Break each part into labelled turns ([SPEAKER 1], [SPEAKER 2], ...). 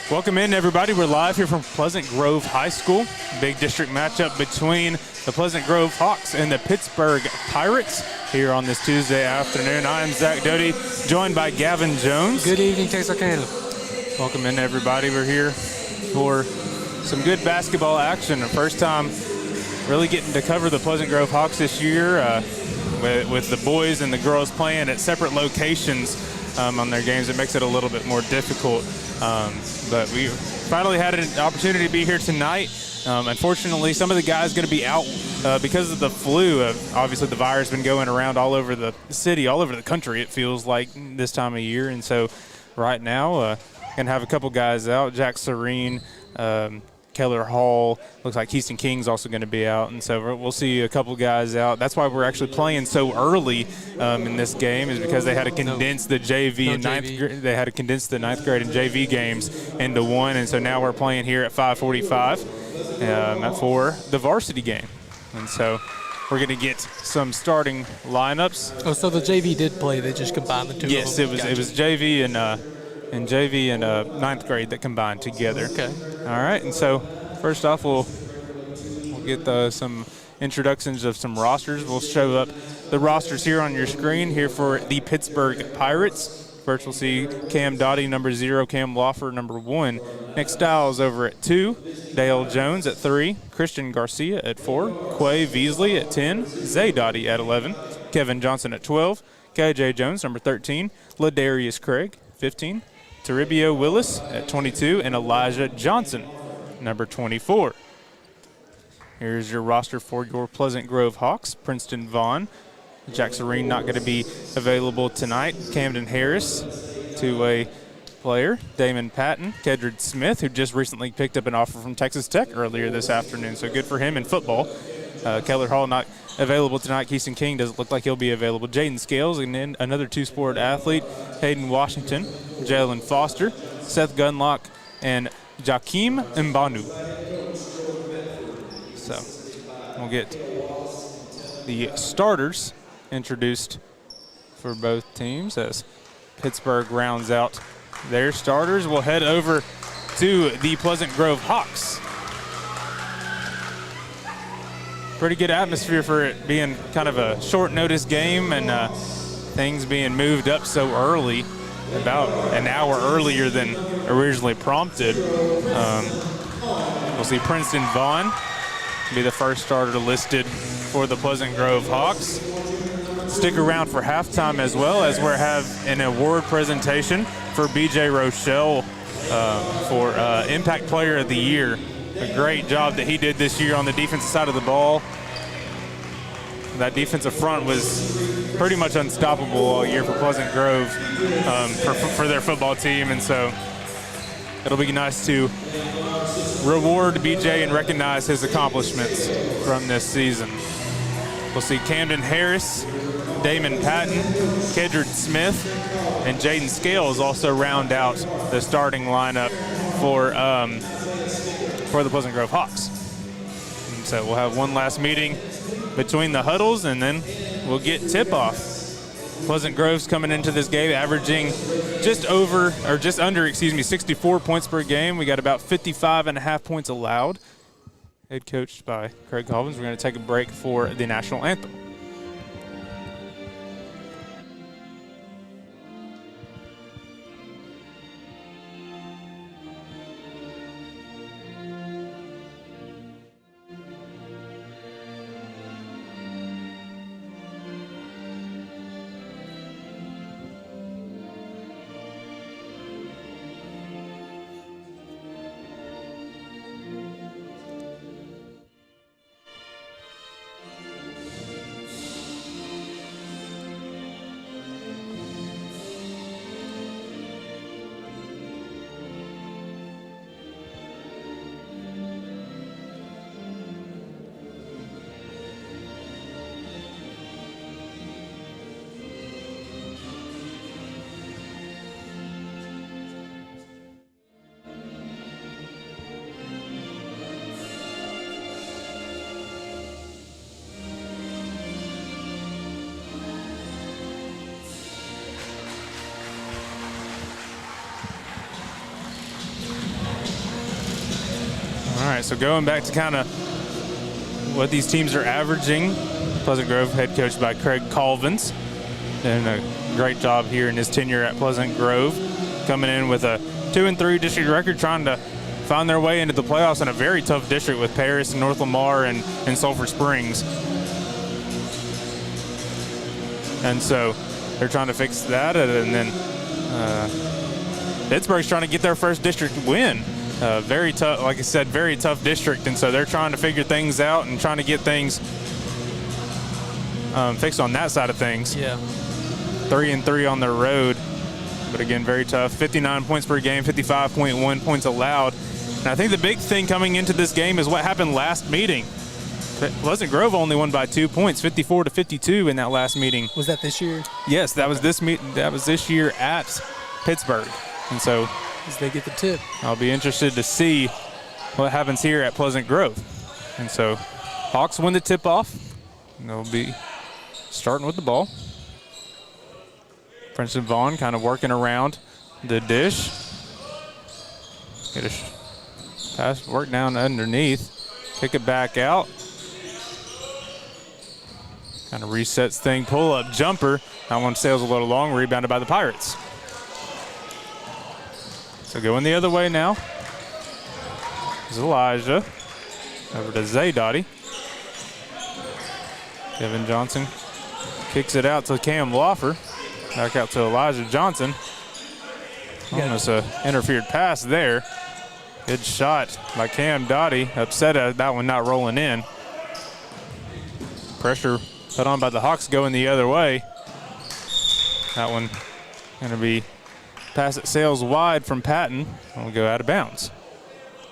[SPEAKER 1] Welcome in, everybody. We're live here from Pleasant Grove High School. Big district matchup between the Pleasant Grove Hawks and the Pittsburg Pirates here on this Tuesday afternoon. I'm Zach Doty, joined by Gavin Jones.
[SPEAKER 2] Good evening, Texarkana.
[SPEAKER 1] Welcome in, everybody. We're here for some good basketball action. The first time really getting to cover the Pleasant Grove Hawks this year with the boys and the girls playing at separate locations on their games. It makes it a little bit more difficult. But we finally had an opportunity to be here tonight. Unfortunately, some of the guys going to be out because of the flu. Obviously, the virus has been going around all over the city, all over the country, it feels like, this time of year. And so right now, going to have a couple guys out. Jack Serene, Keller Hall, looks like Keyston King's also going to be out, and so we'll see a couple guys out. That's why we're actually playing so early in this game, is because they had to condense the JV and ninth grade. They had to condense the ninth grade and JV games into one, and so now we're playing here at 5:45 for the varsity game, and so we're going to get some starting lineups.
[SPEAKER 2] Oh, so the JV did play. They just combined the two.
[SPEAKER 1] Yes,
[SPEAKER 2] of them.
[SPEAKER 1] it was JV and JV and ninth grade that combined together.
[SPEAKER 2] Okay.
[SPEAKER 1] All right, and so first off, we'll get some introductions of some rosters. We'll show up the rosters here on your screen here for the Pittsburg Pirates. First, we'll see Cam Dottie, number 0, Cam Loffer, number 1. Nick Stiles over at 2, Dale Jones at 3, Christian Garcia at 4, Quay Veasley at 10, Zay Dottie at 11, Kevin Johnson at 12, KJ Jones, number 13, Ladarius Craig, 15, Toribio Willis at 22, and Elijah Johnson, number 24. Here's your roster for your Pleasant Grove Hawks. Princeton Vaughn, Jack Serene not going to be available tonight. Camden Harris, two-way player. Damon Patton, Kedrid Smith, who just recently picked up an offer from Texas Tech earlier this afternoon, so good for him in football. Keller Hall not available tonight. Keyston King doesn't look like he'll be available. Jaden Scales, and then another two-sport athlete. Hayden Washington, Jalen Foster, Seth Gunlock, and Jakeem Mbanu. So we'll get the starters introduced for both teams as Pittsburgh rounds out their starters. We'll head over to the Pleasant Grove Hawks. Pretty good atmosphere for it being kind of a short notice game and things being moved up so early, about an hour earlier than originally prompted. We'll see Princeton Vaughn be the first starter listed for the Pleasant Grove Hawks. Stick around for halftime as well, as we have an award presentation for BJ Rochelle for Impact Player of the Year. A great job that he did this year on the defensive side of the ball. That defensive front was pretty much unstoppable all year for Pleasant Grove for their football team, and so it'll be nice to reward BJ and recognize his accomplishments from this season. We'll see Camden Harris, Damon Patton, Kedrid Smith, and Jaden Scales also round out the starting lineup for the Pleasant Grove Hawks. And so we'll have one last meeting between the huddles, and then we'll get tip-off. Pleasant Grove's coming into this game averaging just under 64 points per game. We got about 55.5 points allowed. Head coached by Craig Collins. We're going to take a break for the national anthem. right, so going back to kind of what these teams are averaging, Pleasant Grove head coached by Craig Colvins. Doing a great job here in his tenure at Pleasant Grove, coming in with a 2-3 district record, trying to find their way into the playoffs in a very tough district with Paris and North Lamar and Sulphur Springs. And so they're trying to fix that, and then Pittsburgh's trying to get their first district win. Very tough, like I said, very tough district, and so they're trying to figure things out and trying to get things fixed on that side of things.
[SPEAKER 2] Yeah.
[SPEAKER 1] 3-3 on the road, but again, very tough. 59 points per game, 55.1 points allowed. And I think the big thing coming into this game is what happened last meeting. Pleasant Grove only won by 2 points, 54-52 in that last meeting.
[SPEAKER 2] Was that this year?
[SPEAKER 1] Yes, that was this year at Pittsburgh, and so
[SPEAKER 2] As they get the tip.
[SPEAKER 1] I'll be interested to see what happens here at Pleasant Grove. And so Hawks win the tip-off, and they'll be starting with the ball. Princeton Vaughn kind of working around the dish. Get a pass, work down underneath, kick it back out. Kind of resets thing, pull-up jumper. That one sails a little long, rebounded by the Pirates. So going the other way now is Elijah. Over to Zaydotty. Kevin Johnson kicks it out to Cam Loffer. Back out to Elijah Johnson. Almost a interfered pass there. Good shot by Cam Dottie. Upset at that one not rolling in. Pressure put on by the Hawks going the other way. That one going to be pass that sails wide from Patton. And will go out of bounds.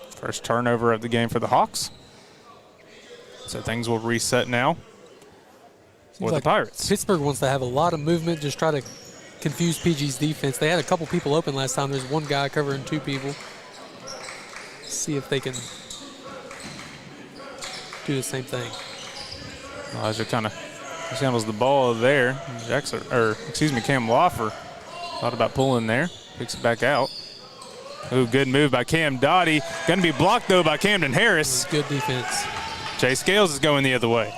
[SPEAKER 1] First turnover of the game for the Hawks. So things will reset now with the Pirates.
[SPEAKER 2] Pittsburgh wants to have a lot of movement, just try to confuse PG's defense. They had a couple people open last time. There's one guy covering two people. See if they can do the same thing.
[SPEAKER 1] Elijah kind of handles the ball there. Cam Loffer thought about pulling there. Picks it back out. Ooh, good move by Cam Dottie. Going to be blocked, though, by Camden Harris.
[SPEAKER 2] Good defense.
[SPEAKER 1] Jay Scales is going the other way.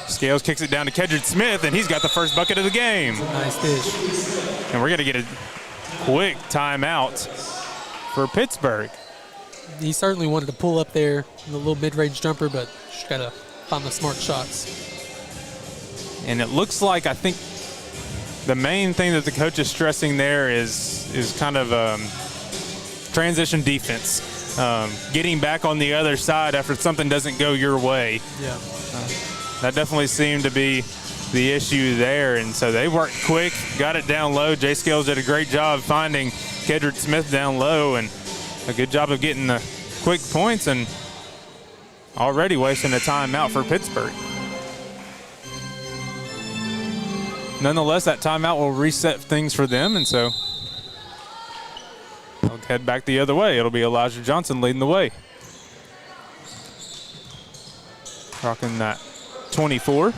[SPEAKER 1] Scales kicks it down to Kedrick Smith, and he's got the first bucket of the game.
[SPEAKER 2] Nice dish.
[SPEAKER 1] And we're going to get a quick timeout for Pittsburgh.
[SPEAKER 2] He certainly wanted to pull up there in the little mid-range jumper, but just got to find the smart shots.
[SPEAKER 1] And it looks like, I think, the main thing that the coach is stressing there is kind of transition defense. Getting back on the other side after something doesn't go your way.
[SPEAKER 2] Yeah.
[SPEAKER 1] That definitely seemed to be the issue there. And so they worked quick, got it down low. Jay Scales did a great job finding Kedrick Smith down low, and a good job of getting the quick points, and already wasting a timeout for Pittsburgh. Nonetheless, that timeout will reset things for them, and so they'll head back the other way. It'll be Elijah Johnson leading the way. Rocking that 24.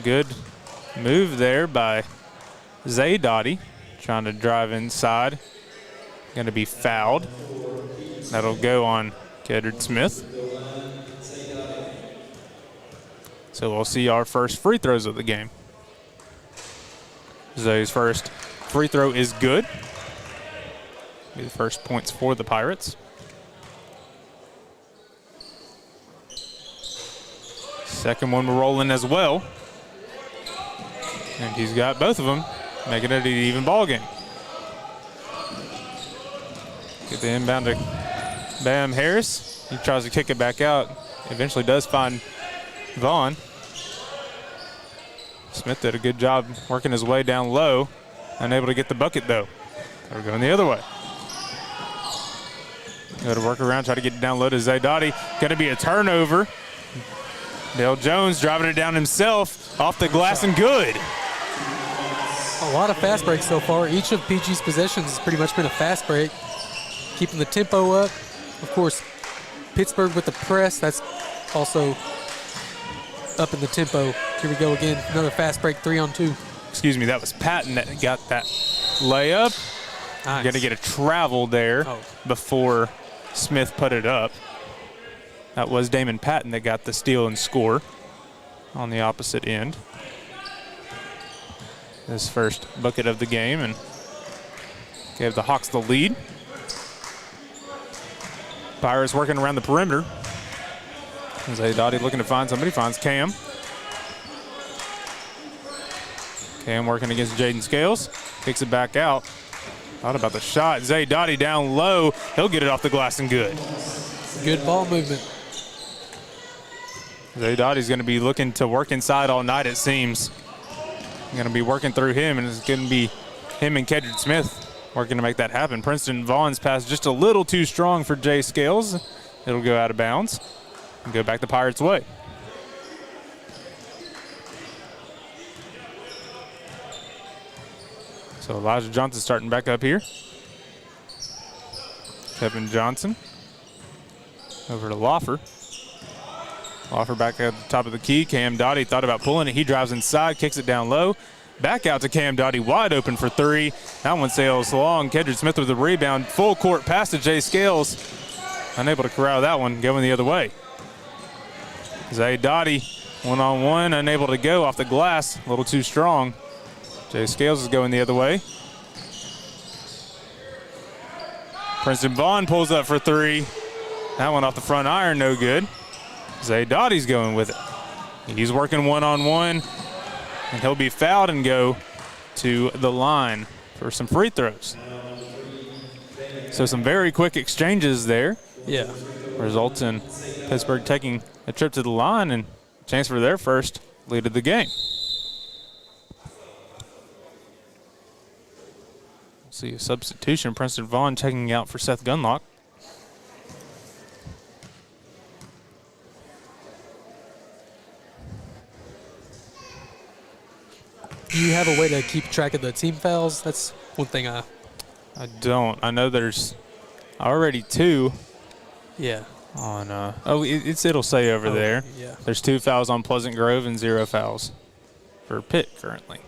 [SPEAKER 1] Good move there by Zaydotty, trying to drive inside. Going to be fouled. That'll go on Kedrick Smith. So we'll see our first free throws of the game. Zay's first free throw is good. Be the first points for the Pirates. Second one we're rolling as well. And he's got both of them, making it an even ball game. Get the inbound to Bam Harris. He tries to kick it back out. Eventually does find Vaughn. Smith did a good job working his way down low. Unable to get the bucket, though. We're going the other way. Go to work around, try to get it down low to Zaydotty. Going to be a turnover. Dale Jones driving it down himself off the glass and good.
[SPEAKER 2] A lot of fast breaks so far. Each of PG's possessions has pretty much been a fast break. Keeping the tempo up. Of course, Pittsburgh with the press, that's also up in the tempo. Here we go again, another fast break, 3-on-2.
[SPEAKER 1] Excuse me, that was Patton that got that layup.
[SPEAKER 2] Nice.
[SPEAKER 1] Going to get a travel there before Smith put it up. That was Damon Patton that got the steal and score on the opposite end. His first bucket of the game and gave the Hawks the lead. Pirates working around the perimeter. Zay Dottie looking to find somebody, finds Cam. Cam working against Jaden Scales, kicks it back out. Thought about the shot. Zay Dottie down low. He'll get it off the glass and good.
[SPEAKER 2] Good ball movement.
[SPEAKER 1] Zay Dottie's going to be looking to work inside all night, it seems. Going to be working through him, and it's going to be him and Kedrick Smith working to make that happen. Princeton Vaughn's pass just a little too strong for Jay Scales. It'll go out of bounds and go back the Pirates' way. So Elijah Johnson starting back up here. Kevin Johnson over to Loffer. Loffer back at the top of the key. Cam Dottie thought about pulling it. He drives inside, kicks it down low. Back out to Cam Dottie, wide open for three. That one sails long. Kedrick Smith with the rebound. Full court pass to Jay Scales. Unable to corral that one, going the other way. Zay Dottie, one-on-one, unable to go off the glass. A little too strong. Jay Scales is going the other way. Princeton Vaughn pulls up for three. That one off the front iron, no good. Zay Dottie's going with it. He's working one-on-one, and he'll be fouled and go to the line for some free throws. So some very quick exchanges there.
[SPEAKER 2] Yeah.
[SPEAKER 1] Results in Pittsburgh taking a trip to the line and a chance for their first lead of the game. See a substitution. Princeton Vaughn checking out for Seth Gunlock.
[SPEAKER 2] Do you have a way to keep track of the team fouls? That's one thing I
[SPEAKER 1] don't. I know there's already two.
[SPEAKER 2] Yeah.
[SPEAKER 1] On it'll say over there.
[SPEAKER 2] Yeah.
[SPEAKER 1] There's 2 fouls on Pleasant Grove and 0 fouls for Pitt currently.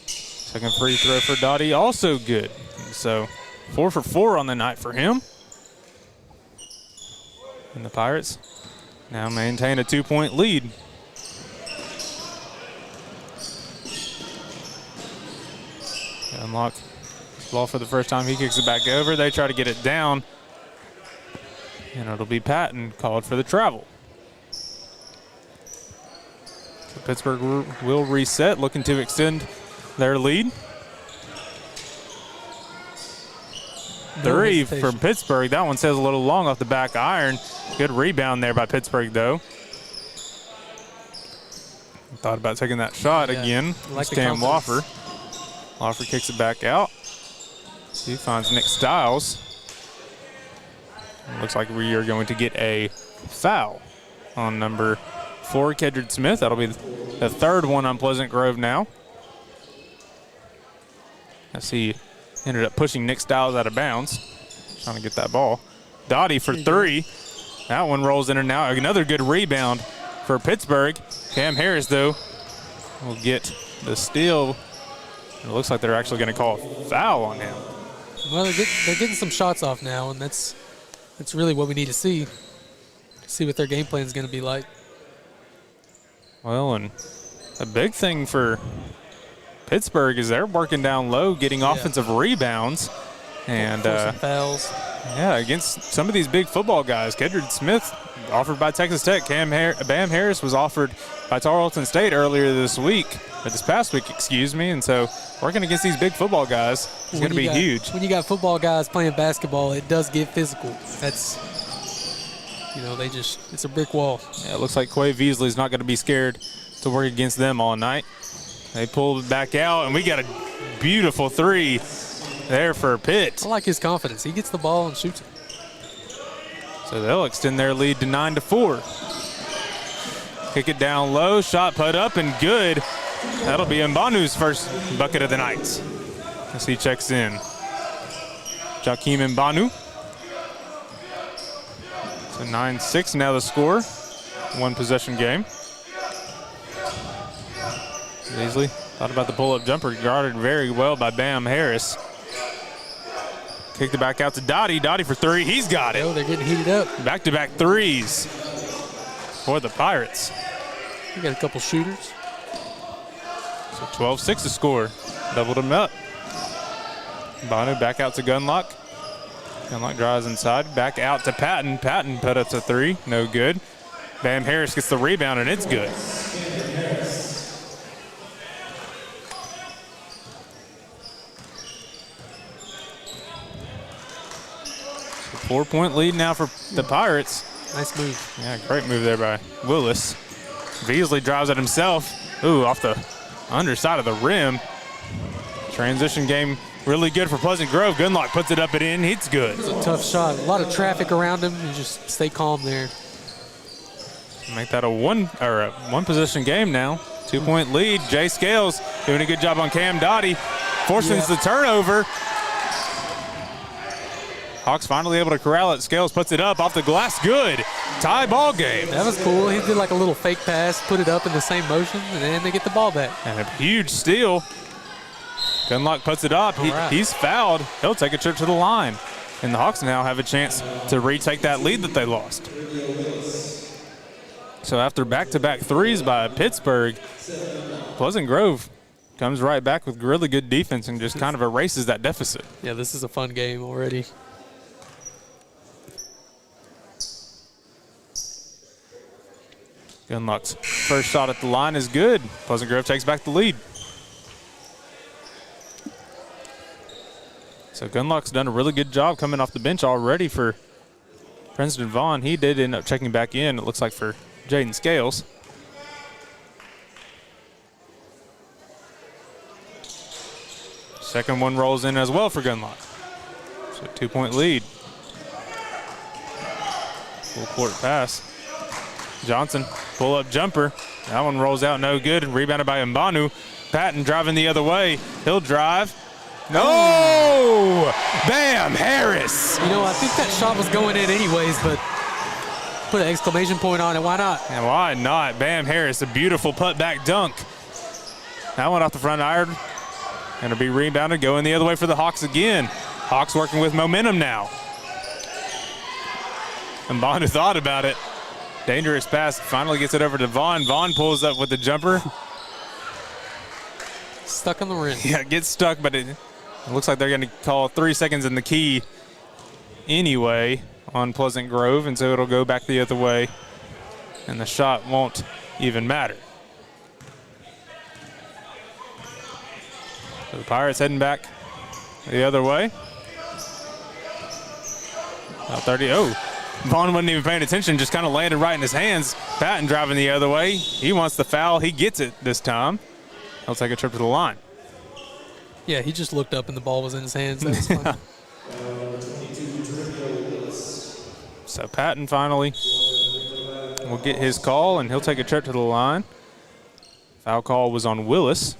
[SPEAKER 1] Second free throw for Dottie, also good. So 4 for 4 on the night for him. And the Pirates now maintain a 2-point lead. Unlock ball for the first time. He kicks it back over. They try to get it down. And it'll be Patton called for the travel. So Pittsburgh will reset, looking to extend their lead. Three from Pittsburgh. That one says a little long off the back iron. Good rebound there by Pittsburgh, though. Thought about taking that shot again.
[SPEAKER 2] Like
[SPEAKER 1] Cam Loffer. Loffer kicks it back out. He finds Nick Stiles. Looks like we are going to get a foul on number 4, Kedrick Smith. That'll be the third one on Pleasant Grove now. As he ended up pushing Nick Stiles out of bounds, trying to get that ball. Dottie for 3. That one rolls in and out. Another good rebound for Pittsburgh. Cam Harris, though, will get the steal. It looks like they're actually going to call a foul on him.
[SPEAKER 2] Well, they're getting some shots off now, and that's really what we need to see. See what their game plan is going to be like.
[SPEAKER 1] Well, and a big thing for Pittsburgh is they're working down low, getting offensive rebounds. And
[SPEAKER 2] fouls.
[SPEAKER 1] Yeah, against some of these big football guys. Kedrick Smith offered by Texas Tech. Bam Harris was offered by Tarleton State earlier this past week, excuse me. And so working against these big football guys is going to be huge.
[SPEAKER 2] When you got football guys playing basketball, it does get physical. That's, it's a brick wall.
[SPEAKER 1] Yeah, it looks like Quay Veasley's not going to be scared to work against them all night. They pulled it back out, and we got a beautiful 3 there for Pitt.
[SPEAKER 2] I like his confidence. He gets the ball and shoots it.
[SPEAKER 1] So they'll extend their lead to 9-4. Kick it down low, shot put up and good. That'll be Mbanu's first bucket of the night as he checks in. Jakeem Mbanu. So 9-6 now the score. one possession game. Beasley thought about the pull-up jumper, guarded very well by Bam Harris. Kicked it back out to Dottie. Dottie for three. He's got it.
[SPEAKER 2] Oh, they're getting heated up.
[SPEAKER 1] Back-to-back threes for the Pirates.
[SPEAKER 2] We got a couple shooters.
[SPEAKER 1] So 12-6 to score. Doubled them up. Bonu back out to Gunlock. Gunlock drives inside. Back out to Patton. Patton put up a three. No good. Bam Harris gets the rebound, and it's good. So 4-point lead now for the Pirates.
[SPEAKER 2] Nice move.
[SPEAKER 1] Yeah, great move there by Willis. Beasley drives it himself. Ooh, off the underside of the rim. Transition game really good for Pleasant Grove. Gunlock puts it up and in. It's good.
[SPEAKER 2] It's a tough shot. A lot of traffic around him. You just stay calm there.
[SPEAKER 1] Make that a one possession game now. 2-point lead. Jay Scales doing a good job on Cam Dottie. Forcing the turnover. Hawks finally able to corral it. Scales puts it up off the glass. Good. Tie ball game.
[SPEAKER 2] That was cool. He did like a little fake pass, put it up in the same motion, and then they get the ball back.
[SPEAKER 1] And a huge steal. Gunlock puts it up. He's fouled. He'll take a trip to the line. And the Hawks now have a chance to retake that lead that they lost. So after back-to-back threes by Pittsburg, Pleasant Grove comes right back with really good defense and just kind of erases that deficit.
[SPEAKER 2] Yeah, this is a fun game already.
[SPEAKER 1] Gunlock's first shot at the line is good. Pleasant Grove takes back the lead. So Gunlock's done a really good job coming off the bench already for Princeton Vaughn. He did end up checking back in, it looks like, for Jaden Scales. Second one rolls in as well for Gunlock. So 2-point lead. Full court pass. Johnson, pull-up jumper. That one rolls out no good. Rebounded by Mbanu. Patton driving the other way. He'll drive. No! Bam! Harris!
[SPEAKER 2] You know, I think that shot was going in anyways, but put an exclamation point on it. Why not?
[SPEAKER 1] And why not? Bam Harris, a beautiful put-back dunk. That one off the front iron. Going to be rebounded, going the other way for the Hawks again. Hawks working with momentum now. And Mbanu thought about it. Dangerous pass, finally gets it over to Vaughn. Vaughn pulls up with the jumper.
[SPEAKER 2] Stuck on the rim.
[SPEAKER 1] Yeah, it gets stuck, but it looks like they're going to call 3 seconds in the key anyway on Pleasant Grove, and so it'll go back the other way, and the shot won't even matter. So the Pirates heading back the other way. About 30. Oh, Vaughn wasn't even paying attention, just kind of landed right in his hands. Patton driving the other way. He wants the foul. He gets it this time. He'll take a trip to the line.
[SPEAKER 2] Yeah, he just looked up and the ball was in his hands. That was fun.
[SPEAKER 1] So Patton finally will get his call, and he'll take a trip to the line. Foul call was on Willis.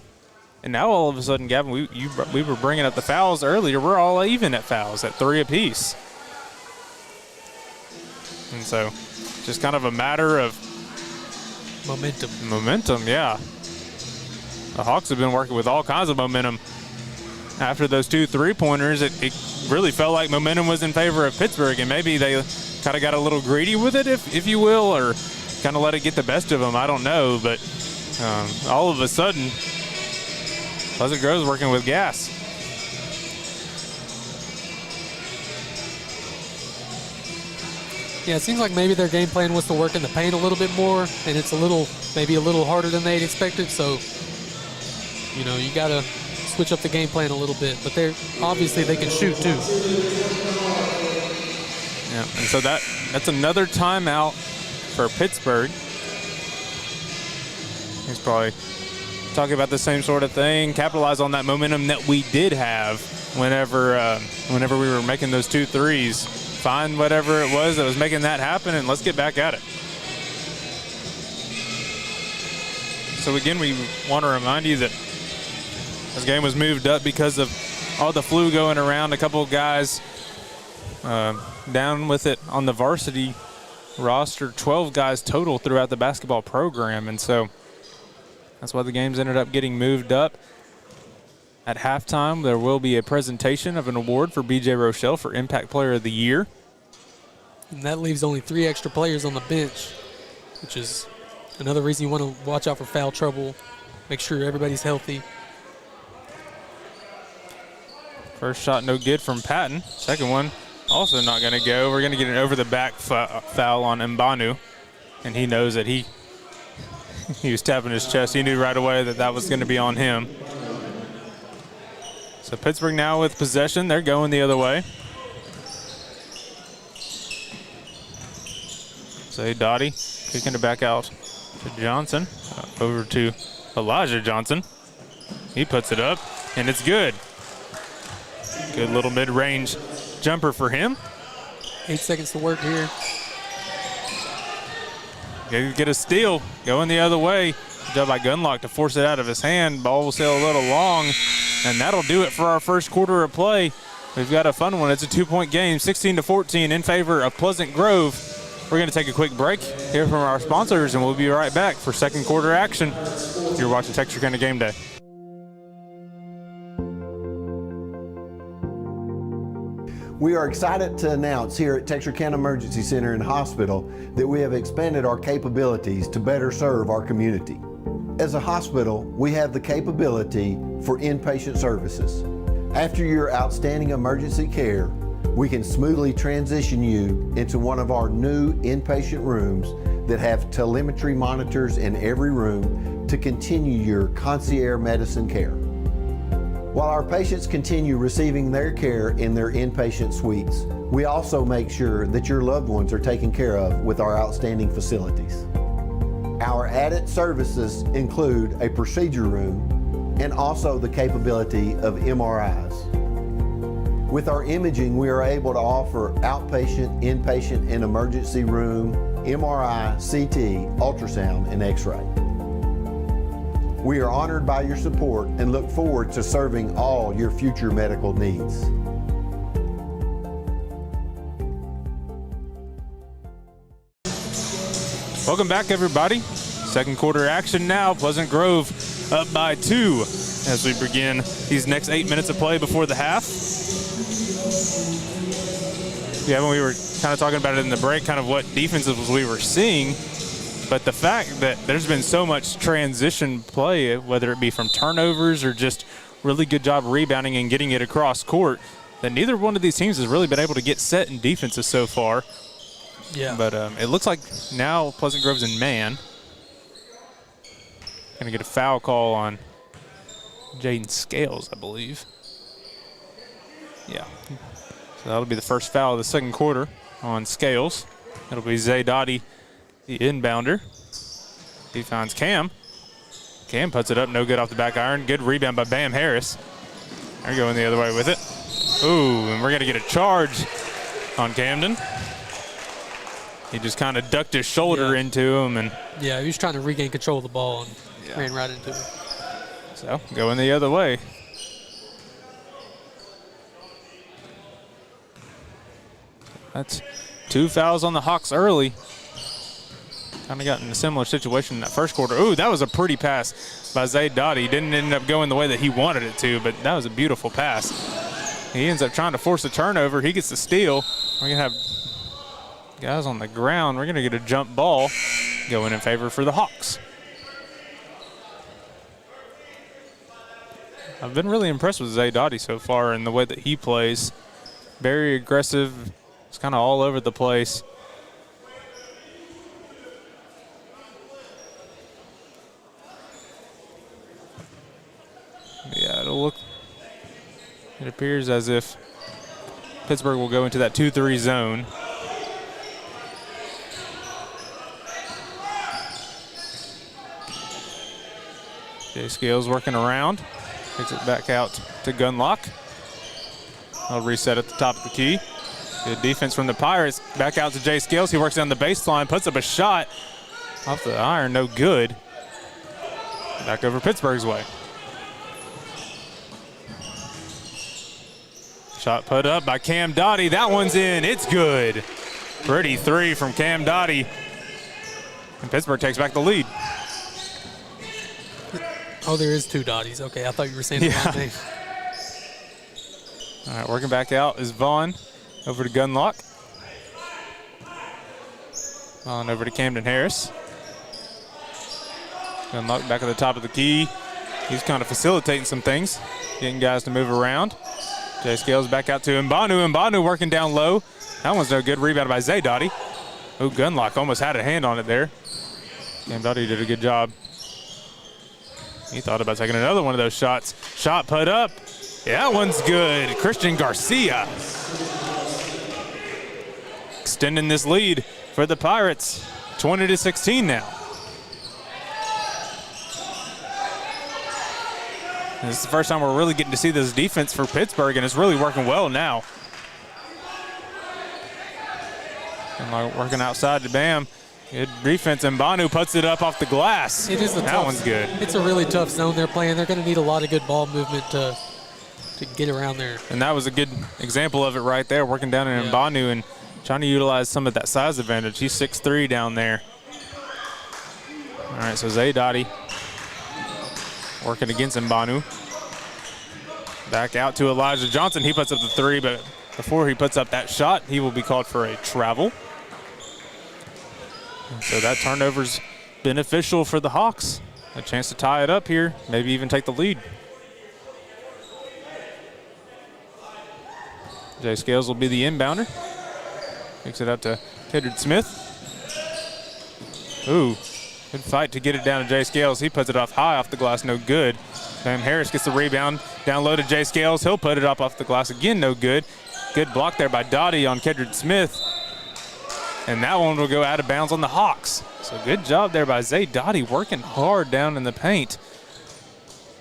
[SPEAKER 1] And now all of a sudden, Gavin, we were bringing up the fouls earlier. We're all even at fouls at 3 apiece. And so just kind of a matter of
[SPEAKER 2] Momentum.
[SPEAKER 1] Momentum, yeah. The Hawks have been working with all kinds of momentum. After those 2 3-pointers, it really felt like momentum was in favor of Pittsburgh, and maybe they kind of got a little greedy with it, if you will, or kind of let it get the best of them. I don't know, but all of a sudden, Pleasant Grove's working with gas.
[SPEAKER 2] Yeah, it seems like maybe their game plan was to work in the paint a little bit more, and it's maybe a little harder than they'd expected. So, you know, you got to switch up the game plan a little bit. But obviously they can shoot too.
[SPEAKER 1] Yeah, and so that's another timeout for Pittsburgh. He's probably talking about the same sort of thing. Capitalize on that momentum that we did have whenever we were making those 2 threes. Find whatever it was that was making that happen, and let's get back at it. So again, we want to remind you that this game was moved up because of all the flu going around. A couple of guys down with it on the varsity roster 12 guys total throughout the basketball program, and so that's why the games ended up getting moved up. At halftime, there will be a presentation of an award for B.J. Rochelle for Impact Player of the Year.
[SPEAKER 2] And that leaves only 3 extra players on the bench, which is another reason you want to watch out for foul trouble, make sure everybody's healthy.
[SPEAKER 1] First shot no good from Patton. Second one also not going to go. We're going to get an over-the-back foul on Mbanu, and he knows that he was tapping his chest. He knew right away that that was going to be on him. So Pittsburgh now with possession. They're going the other way. So Dottie kicking it back out to Johnson. Over to Elijah Johnson. He puts it up, and it's good. Good little mid-range jumper for him.
[SPEAKER 2] 8 seconds to work here.
[SPEAKER 1] Get a steal. Going the other way. Good job by Gunlock to force it out of his hand. Ball will sail a little long, and that'll do it for our first quarter of play. We've got a fun one. It's a 2-point game, 16-14 in favor of Pleasant Grove. We're going to take a quick break, hear from our sponsors, and we'll be right back for second quarter action. You're watching Texarkana Game Day.
[SPEAKER 3] We are excited to announce here at Texarkana Emergency Center and Hospital that we have expanded our capabilities to better serve our community. As a hospital, we have the capability for inpatient services. After your outstanding emergency care, we can smoothly transition you into one of our new inpatient rooms that have telemetry monitors in every room to continue your concierge medicine care. While our patients continue receiving their care in their inpatient suites, we also make sure that your loved ones are taken care of with our outstanding facilities. Our added services include a procedure room and also the capability of MRIs. With our imaging, we are able to offer outpatient, inpatient, and emergency room, MRI, CT, ultrasound, and X-ray. We are honored by your support and look forward to serving all your future medical needs.
[SPEAKER 1] Welcome back, everybody. Second quarter action now. Pleasant Grove up by 2 as we begin these next 8 minutes of play before the half. Yeah, when we were kind of talking about it in the break, kind of what defenses we were seeing. But the fact that there's been so much transition play, whether it be from turnovers or just really good job rebounding and getting it across court, that neither one of these teams has really been able to get set in defenses so far.
[SPEAKER 2] Yeah.
[SPEAKER 1] But it looks like now Pleasant Grove's in man. Going to get a foul call on Jaden Scales, I believe. Yeah. So that'll be the first foul of the second quarter on Scales. It'll be Zay Dottie, the inbounder. He finds Cam. Cam puts it up, no good off the back iron. Good rebound by Bam Harris. They're going the other way with it. Ooh, and we're going to get a charge on Camden. He just kind of ducked his shoulder into him. And
[SPEAKER 2] yeah, he was trying to regain control of the ball and ran right into it.
[SPEAKER 1] So going the other way. That's 2 fouls on the Hawks early. Kind of got in a similar situation in that first quarter. Ooh, that was a pretty pass by Zay Dottie. He didn't end up going the way that he wanted it to, but that was a beautiful pass. He ends up trying to force a turnover. He gets the steal. We're going to have guys on the ground. We're going to get a jump ball going in favor for the Hawks. I've been really impressed with Zay Dottie so far in the way that he plays. Very aggressive. It's kind of all over the place. Yeah, it appears as if Pittsburgh will go into that 2-3 zone. Jay Scales working around. Takes it back out to Gunlock. I'll reset at the top of the key. Good defense from the Pirates. Back out to Jay Scales. He works down the baseline, puts up a shot off the iron, no good. Back over Pittsburgh's way. Shot put up by Cam Dottie. That one's in. It's good. Pretty three from Cam Dottie. And Pittsburgh takes back the lead.
[SPEAKER 2] Oh, there is two Dotties. Okay, I thought you were saying the wrong name.
[SPEAKER 1] All right, working back out is Vaughn over to Gunlock. Vaughn over to Camden Harris. Gunlock back at the top of the key. He's kind of facilitating some things, getting guys to move around. Jay Scales back out to Mbanu. Mbanu working down low. That one's no good. Rebounded by Zay Dottie. Oh, Gunlock almost had a hand on it there. Cam Dottie did a good job. He thought about taking another one of those shots. Shot put up. Yeah, that one's good. Christian Garcia extending this lead for the Pirates. 20-16 now. And this is the first time we're really getting to see this defense for Pittsburgh, and it's really working well now. And working outside to Bam. Good defense, and Banu puts it up off the glass.
[SPEAKER 2] It is
[SPEAKER 1] that one's good.
[SPEAKER 2] It's a really tough zone they're playing. They're going to need a lot of good ball movement to get around there.
[SPEAKER 1] And that was a good example of it right there, working down in Mbanu and trying to utilize some of that size advantage. He's 6'3" down there. All right, so Zay Dottie working against Mbanu. Back out to Elijah Johnson. He puts up the three, but before he puts up that shot, he will be called for a travel. And so that turnover's beneficial for the Hawks. A chance to tie it up here, maybe even take the lead. Jay Scales will be the inbounder. Kicks it out to Kendrick Smith. Ooh, good fight to get it down to Jay Scales. He puts it off high off the glass, no good. Sam Harris gets the rebound, down low to Jay Scales. He'll put it up off the glass again, no good. Good block there by Dottie on Kendrick Smith. And that one will go out of bounds on the Hawks. So good job there by Zay Dottie, working hard down in the paint.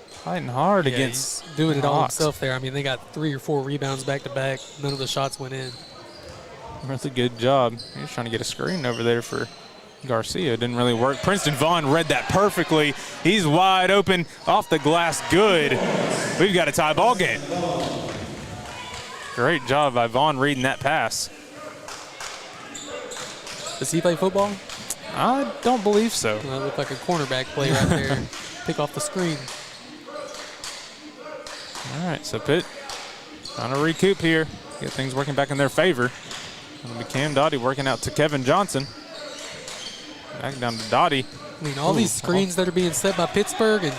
[SPEAKER 1] Fighting hard against
[SPEAKER 2] he's doing it all
[SPEAKER 1] Hawks.
[SPEAKER 2] himself there. I mean, they got 3 or 4 rebounds back to back. None of the shots went in.
[SPEAKER 1] Really good job. He's trying to get a screen over there for Garcia. Didn't really work. Princeton Vaughn read that perfectly. He's wide open off the glass. Good. We've got a tie ball game. Great job by Vaughn reading that pass.
[SPEAKER 2] Does he play football?
[SPEAKER 1] I don't believe so.
[SPEAKER 2] Well, that looked like a cornerback play right there. Pick off the screen.
[SPEAKER 1] All right, so Pitt trying to recoup here. Get things working back in their favor. It'll be Cam Dottie working out to Kevin Johnson. Back down to Dottie.
[SPEAKER 2] I mean, all these screens that are being set by Pittsburgh, and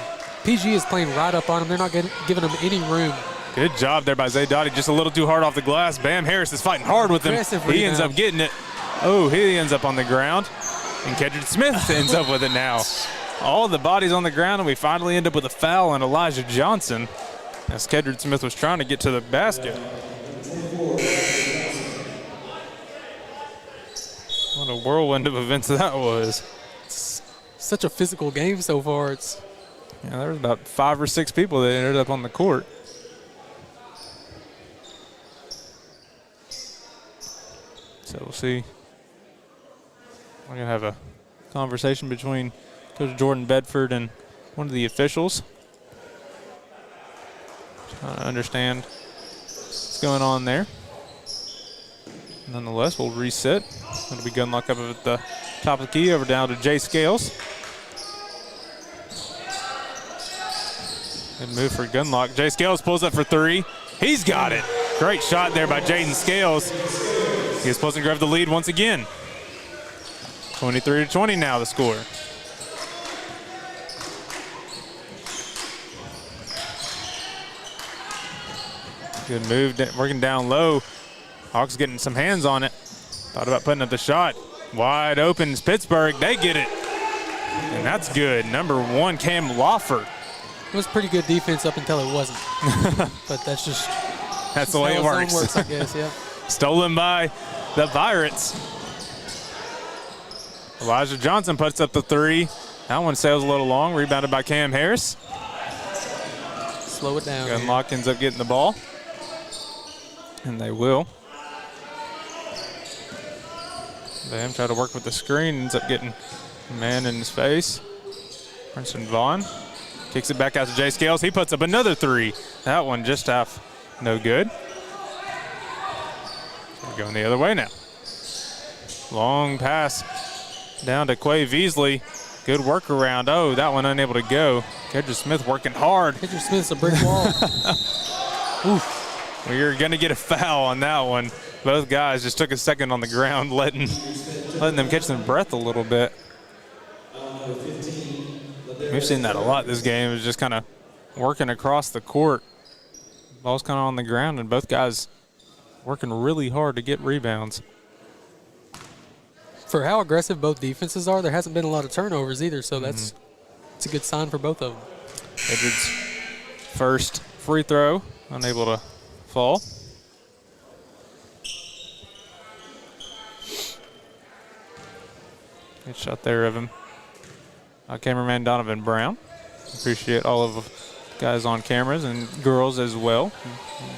[SPEAKER 2] PG is playing right up on them. They're not giving them any room.
[SPEAKER 1] Good job there by Zay Dottie. Just a little too hard off the glass. Bam Harris is fighting hard with him. He ends up getting it. Oh, he ends up on the ground. And Kendrick Smith ends up with it now. All the bodies on the ground, and we finally end up with a foul on Elijah Johnson as Kendrick Smith was trying to get to the basket. What a whirlwind of events that was.
[SPEAKER 2] It's such a physical game so far.
[SPEAKER 1] There was about 5 or 6 people that ended up on the court. So we'll see. We're going to have a conversation between Coach Jordan Bedford and one of the officials. Trying to understand what's going on there. Nonetheless, we'll reset. It'll be Gunlock up at the top of the key, over down to Jay Scales. Good move for Gunlock. Jay Scales pulls up for 3. He's got it. Great shot there by Jaden Scales. He gives Pleasant Grove the lead once again. 23-20 now the score. Good move, working down low. Hawks getting some hands on it. Thought about putting up the shot. Wide open is Pittsburgh. They get it. And that's good. Number 1, Cam Lawford.
[SPEAKER 2] It was pretty good defense up until it wasn't. But that's
[SPEAKER 1] the way it works.
[SPEAKER 2] I guess, yeah.
[SPEAKER 1] Stolen by the Pirates. Elijah Johnson puts up the 3. That one sails a little long. Rebounded by Cam Harris.
[SPEAKER 2] Slow it down.
[SPEAKER 1] Gunlock ends up getting the ball. And they will. Bam try to work with the screen. Ends up getting a man in his face. Princeton Vaughn kicks it back out to Jay Scales. He puts up another 3. That one just off. No good. We're going the other way now. Long pass down to Quay Veasley. Good workaround. Oh, that one unable to go. Kedra Smith working hard.
[SPEAKER 2] Kedra Smith's a brick wall.
[SPEAKER 1] Oof. Well, you're going to get a foul on that one. Both guys just took a second on the ground, letting them catch their breath a little bit. We've seen that a lot this game. It's just kind of working across the court. Ball's kind of on the ground, and both guys working really hard to get rebounds.
[SPEAKER 2] For how aggressive both defenses are, there hasn't been a lot of turnovers either, so it's a good sign for both of them.
[SPEAKER 1] Edwards' first free throw, unable to fall. Good shot there of him. Cameraman Donovan Brown. Appreciate all of the guys on cameras and girls as well.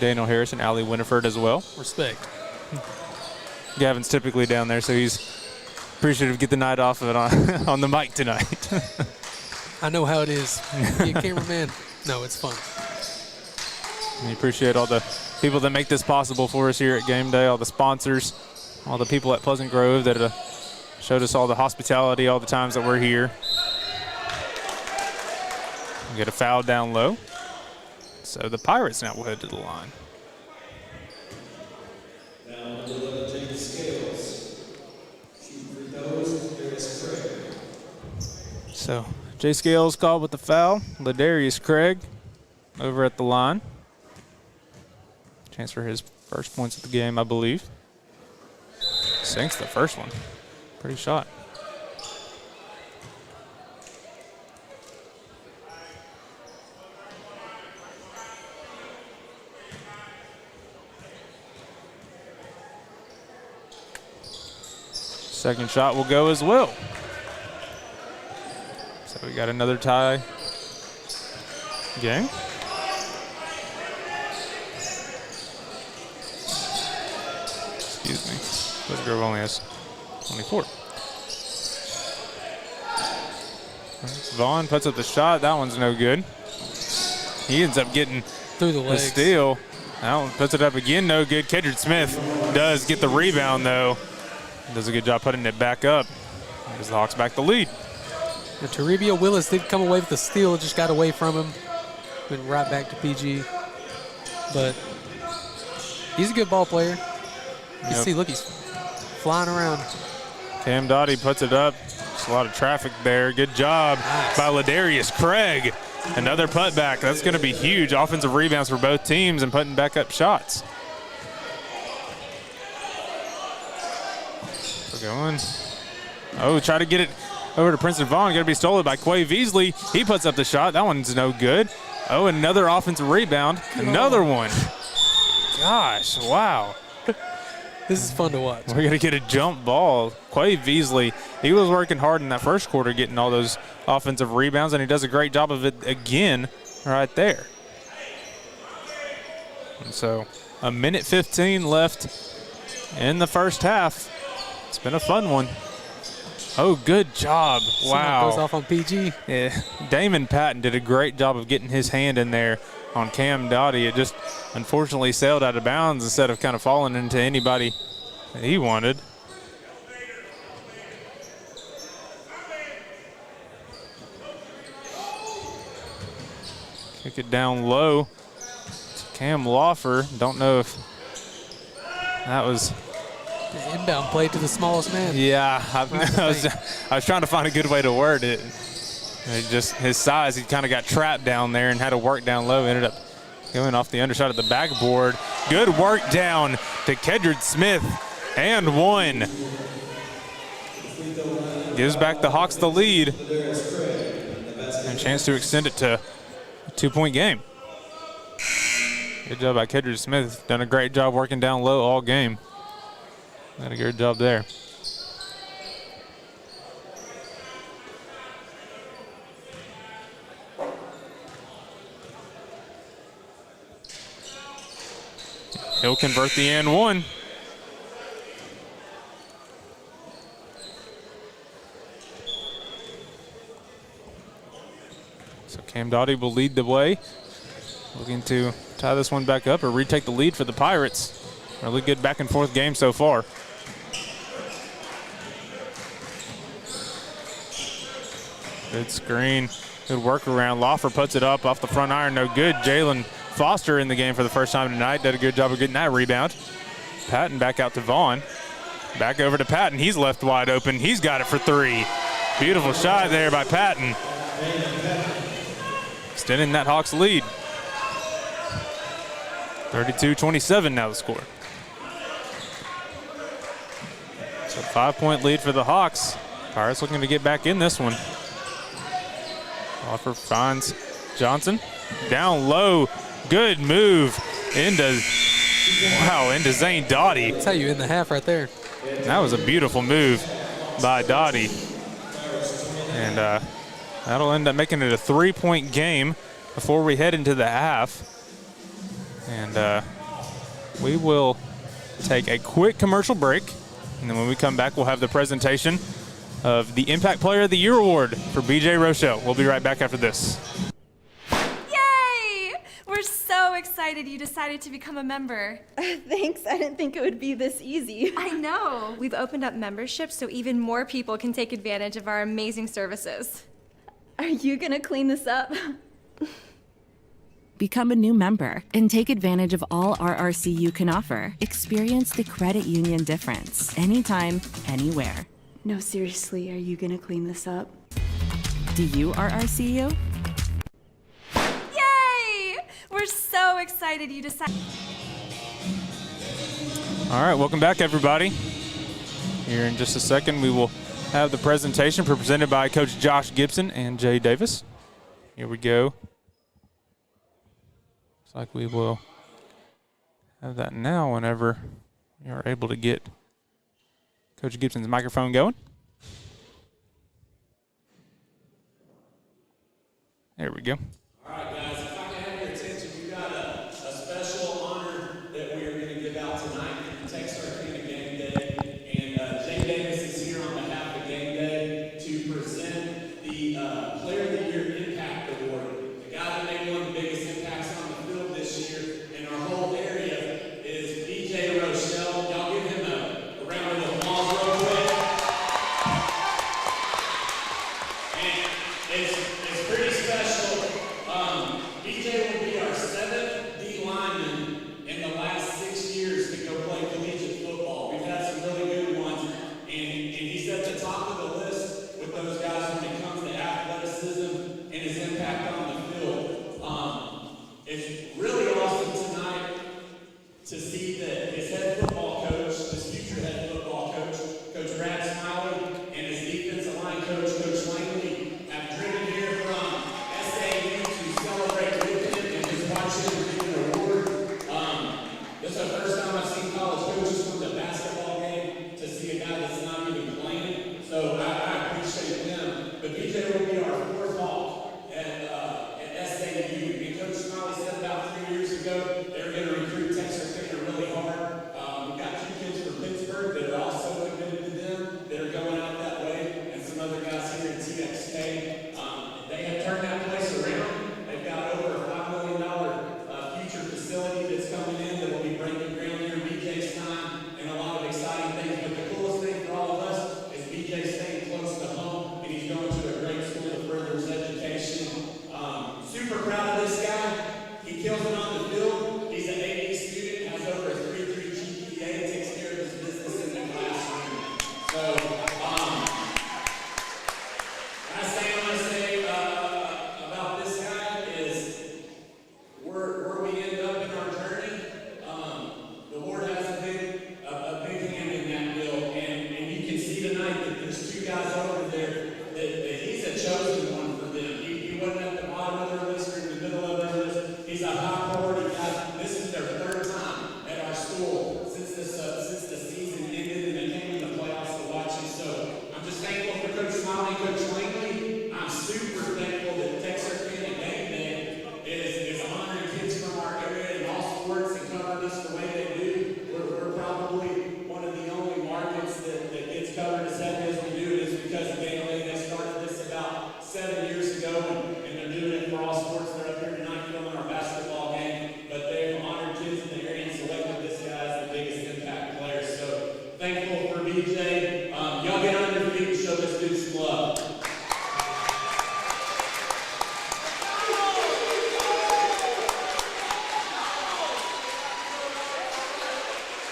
[SPEAKER 1] Daniel Harris and Allie Winifred as well.
[SPEAKER 2] Respect.
[SPEAKER 1] Gavin's typically down there, so he's appreciative to get the night off of it on the mic tonight.
[SPEAKER 2] I know how it is. Be a cameraman. No, it's fun.
[SPEAKER 1] We appreciate all the people that make this possible for us here at Gameday, all the sponsors, all the people at Pleasant Grove that showed us all the hospitality all the times that we're here. We get a foul down low. So the Pirates now will head to the line. So Jay Scales called with the foul. Ladarius Craig over at the line. Chance for his first points of the game, I believe. Sinks the first one. Pretty shot. Second shot will go as well. So we got another tie game. Excuse me. Pleasant Grove only has 24. Vaughn puts up the shot. That one's no good. He ends up getting
[SPEAKER 2] through the legs.
[SPEAKER 1] Steal. That one puts it up again. No good. Kedra Smith does get the rebound, though. Does a good job putting it back up. Gives the Hawks back the lead.
[SPEAKER 2] And Toribio Willis did come away with the steal. Just got away from him. Went right back to PG. But he's a good ball player. You see, look, he's flying around.
[SPEAKER 1] Cam Dottie puts it up. Just a lot of traffic there. Good job by Ladarius Craig. Another putback. That's going to be huge. Offensive rebounds for both teams and putting back up shots. We're going. Oh, try to get it over to Princeton Vaughn. Going to be stolen by Quay Veasley. He puts up the shot. That one's no good. Oh, another offensive rebound. Another one. Gosh, wow.
[SPEAKER 2] This is fun to watch.
[SPEAKER 1] We're going to get a jump ball. Quay Veasley, he was working hard in that first quarter getting all those offensive rebounds, and he does a great job of it again right there. And so a minute 15 left in the first half. It's been a fun one. Oh, good job. Wow.
[SPEAKER 2] Someone goes off on PG.
[SPEAKER 1] Yeah. Damon Patton did a great job of getting his hand in there on Cam Dottie. It just unfortunately sailed out of bounds instead of kind of falling into anybody that he wanted. Kick it down low to Cam Lawfer. Don't know if that was
[SPEAKER 2] the inbound play to the smallest man.
[SPEAKER 1] Yeah, I was trying to find a good way to word it. Just his size, he kind of got trapped down there and had to work down low. Ended up going off the underside of the backboard. Good work down to Kedra Smith, and one. Gives back the Hawks the lead. And a chance to extend it to a 2-point game. Good job by Kedra Smith. Done a great job working down low all game. Got a good job there. He'll convert the and one. So Cam Dottie will lead the way. Looking to tie this one back up or retake the lead for the Pirates. Really good back and forth game so far. Good screen, good workaround. Loffer puts it up off the front iron, no good. Jalen Foster in the game for the first time tonight. Did a good job of getting that rebound. Patton back out to Vaughn. Back over to Patton. He's left wide open. He's got it for three. Beautiful shot there by Patton. Extending that Hawks lead. 32-27 now the score. So 5-point lead for the Hawks. Pirates looking to get back in this one. Loffer finds Johnson. Down low. Good move into Zane Doughty.
[SPEAKER 2] That's how you end the half right there.
[SPEAKER 1] That was a beautiful move by Doughty. And that'll end up making it a 3-point game before we head into the half. And we will take a quick commercial break. And then when we come back, we'll have the presentation of the Impact Player of the Year Award for BJ Rochelle. We'll be right back after this.
[SPEAKER 4] Yay! We're so excited you decided to become a member.
[SPEAKER 5] Thanks. I didn't think it would be this easy.
[SPEAKER 4] I know. We've opened up memberships so even more people can take advantage of our amazing services.
[SPEAKER 5] Are you going to clean this up?
[SPEAKER 6] Become a new member and take advantage of all RRCU can offer. Experience the credit union difference anytime, anywhere.
[SPEAKER 5] No, seriously, are you going to clean this up?
[SPEAKER 6] Do you RRCU?
[SPEAKER 4] Yay! We're so excited you decided.
[SPEAKER 1] All right, welcome back, everybody. Here in just a second, we will have the presentation presented by Coach Josh Gibson and Jay Davis. Here we go. Looks like we will have that now whenever we are able to get Coach Gibson's microphone going. There we go.
[SPEAKER 7] All right, guys, if I can have your attention, we've got a special honor that we are going to give out tonight for the Texarkana Gameday. And Jay Davis is here on behalf of Gameday to present the Player of the Year Impact Award. The guy that made one of the biggest impacts on the field this year in our whole area is BJ Rochelle. Y'all give him a round of applause real quick. And it's pretty special. BJ will be our 7th D lineman in the last 6 years to go play collegiate football. We've had some really good ones, and he's at the top of the list with those guys when it comes to athleticism and his impact on the field. It's really awesome tonight to see that his head football coach, his future head football coach, Coach Brad Smiley, and his defensive line coach, Coach Langley, have driven here from SAU to celebrate with him and just watch him get an award. This is the first time I've seen college coaches from the basketball game to see a guy that's not even playing. So I appreciate them. But BJ will be our 4th Hawk at SAU. And Coach Smiley said about 3 years ago, they're going to recruit Texarkana really hard. We've got 2 kids from Pittsburg that are also committed to them that are going out that way, and some other guys here at TXK. They have turned that place around. They've got over a $5 million future facility that's coming in that will be breaking ground here in BJ's time, and a lot of exciting things. But the coolest thing for all of us is BJ staying close to home, and he's going to a great school to further his education. Super proud of this guy. He kills it on the field. He's an AD student, has over a 3.3 GPA, takes care of his business in the classroom. So, last thing I'm going to say about this guy is where we end up in our journey. The Lord has a big hand in that deal, and you can see tonight that there's 2 guys over there that he's a chosen one for them. He wasn't at the bottom of their list or in the middle of their list. He's a high priority guy. This is their 3rd time at our school since the season ended and they came in the playoffs to watch him. So I'm just thankful for Coach Smiley, Coach Langley. I'm super thankful that Texarkana Gameday is honoring kids from our area in all sports and covering us the way they do. We're probably one of the only markets that gets covered as heavy as we do. It is because of Gameday. They started this about 7 years ago, and they're doing it for all sports. They're up here tonight filming our basketball game, but they've honored kids in the area and selected this guy as the biggest impact player. So thankful for BJ. Y'all get on your feet and show this dude some love.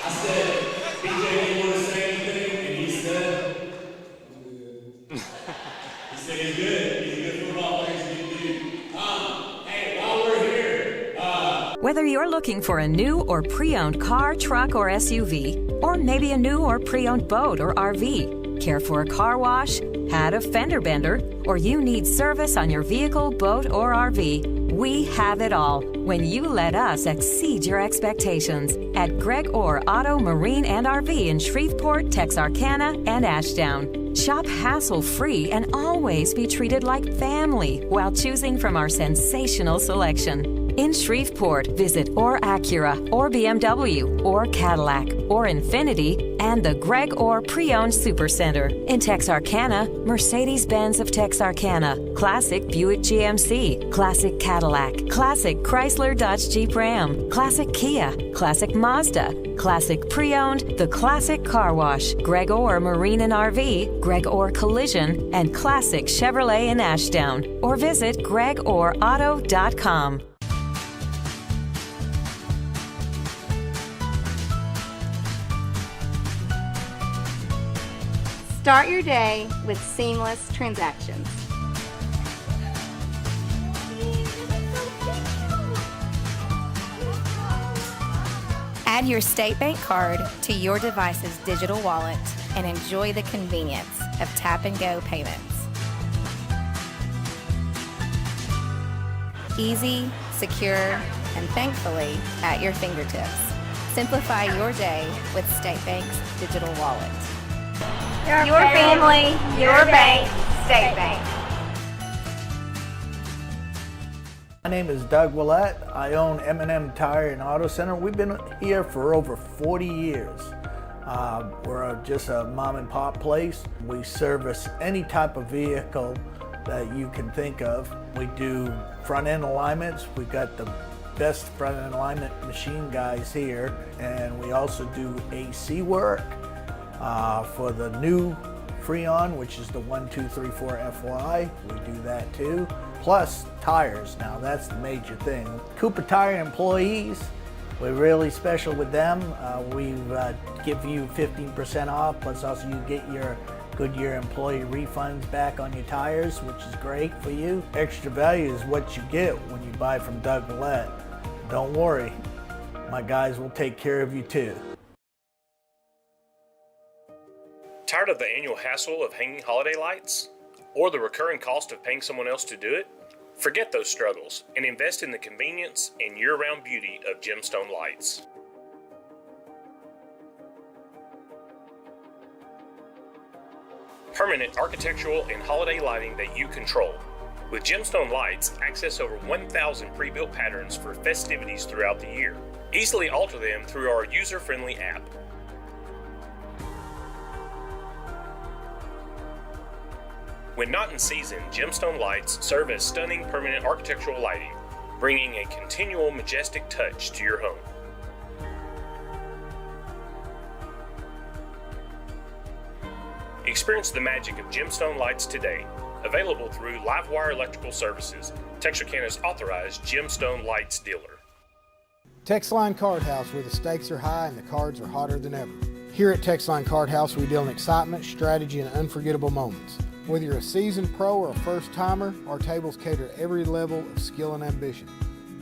[SPEAKER 7] I said, BJ, do you want to say anything? And he said he's good. He's a good football player. He's a good dude. Hey, while we're here,
[SPEAKER 8] Whether you're looking for a new or pre-owned car, truck, or SUV, or maybe a new or pre-owned boat or RV, care for a car wash, had a fender bender, or you need service on your vehicle, boat, or RV, we have it all when you let us exceed your expectations at Greg Orr Auto, Marine, and RV in Shreveport, Texarkana, and Ashdown. Shop hassle-free and always be treated like family while choosing from our sensational selection. In Shreveport, visit Orr Acura, or BMW, or Cadillac, or Infiniti, and the Greg Orr Pre-Owned Supercenter. In Texarkana, Mercedes-Benz of Texarkana, Classic Buick GMC, Classic Cadillac, Classic Chrysler Dodge Jeep Ram, Classic Kia, Classic Mazda, Classic Pre-Owned, The Classic Car Wash, Greg Orr Marine and RV, Greg Orr Collision, and Classic Chevrolet in Ashdown. Or visit GregOrAuto.com.
[SPEAKER 9] Start your day with seamless transactions. Add your State Bank card to your device's digital wallet and enjoy the convenience of tap-and-go payments. Easy, secure, and thankfully at your fingertips. Simplify your day with State Bank's digital wallet. Your family, your bank, State Bank.
[SPEAKER 10] My name is Doug Willett. I own M&M Tire and Auto Center. We've been here for over 40 years. We're just a mom and pop place. We service any type of vehicle that you can think of. We do front end alignments. We've got the best front end alignment machine guys here, and we also do AC work. For the new Freon, which is the 1234 FY, we do that too. Plus tires, now that's the major thing. Cooper Tire employees, we're really special with them. We give you 15% off, plus also you get your Goodyear employee refunds back on your tires, which is great for you. Extra value is what you get when you buy from Doug Willett. Don't worry, my guys will take care of you too.
[SPEAKER 11] Tired of the annual hassle of hanging holiday lights? Or the recurring cost of paying someone else to do it? Forget those struggles and invest in the convenience and year-round beauty of Gemstone Lights. Permanent architectural and holiday lighting that you control. With Gemstone Lights, access over 1,000 pre-built patterns for festivities throughout the year. Easily alter them through our user-friendly app. When not in season, Gemstone Lights serve as stunning permanent architectural lighting, bringing a continual majestic touch to your home. Experience the magic of Gemstone Lights today. Available through Livewire Electrical Services, Texarkana's authorized Gemstone Lights dealer.
[SPEAKER 12] Texline Card House, where the stakes are high and the cards are hotter than ever. Here at Texline Card House, we deal in excitement, strategy, and unforgettable moments. Whether you're a seasoned pro or a first-timer, our tables cater to every level of skill and ambition.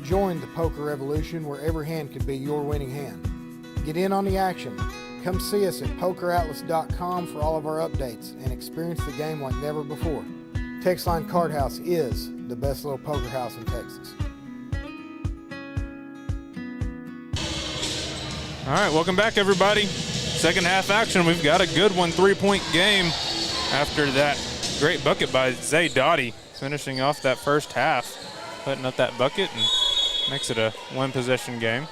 [SPEAKER 12] Join the poker revolution where every hand can be your winning hand. Get in on the action. Come see us at pokeratlas.com for all of our updates and experience the game like never before. Texline Card House is the best little poker house in Texas.
[SPEAKER 1] All right, welcome back, everybody. Second half action. We've got a good one, 3-point game after that great bucket by Zay Dottie, finishing off that first half, putting up that bucket and makes it a one-possession game.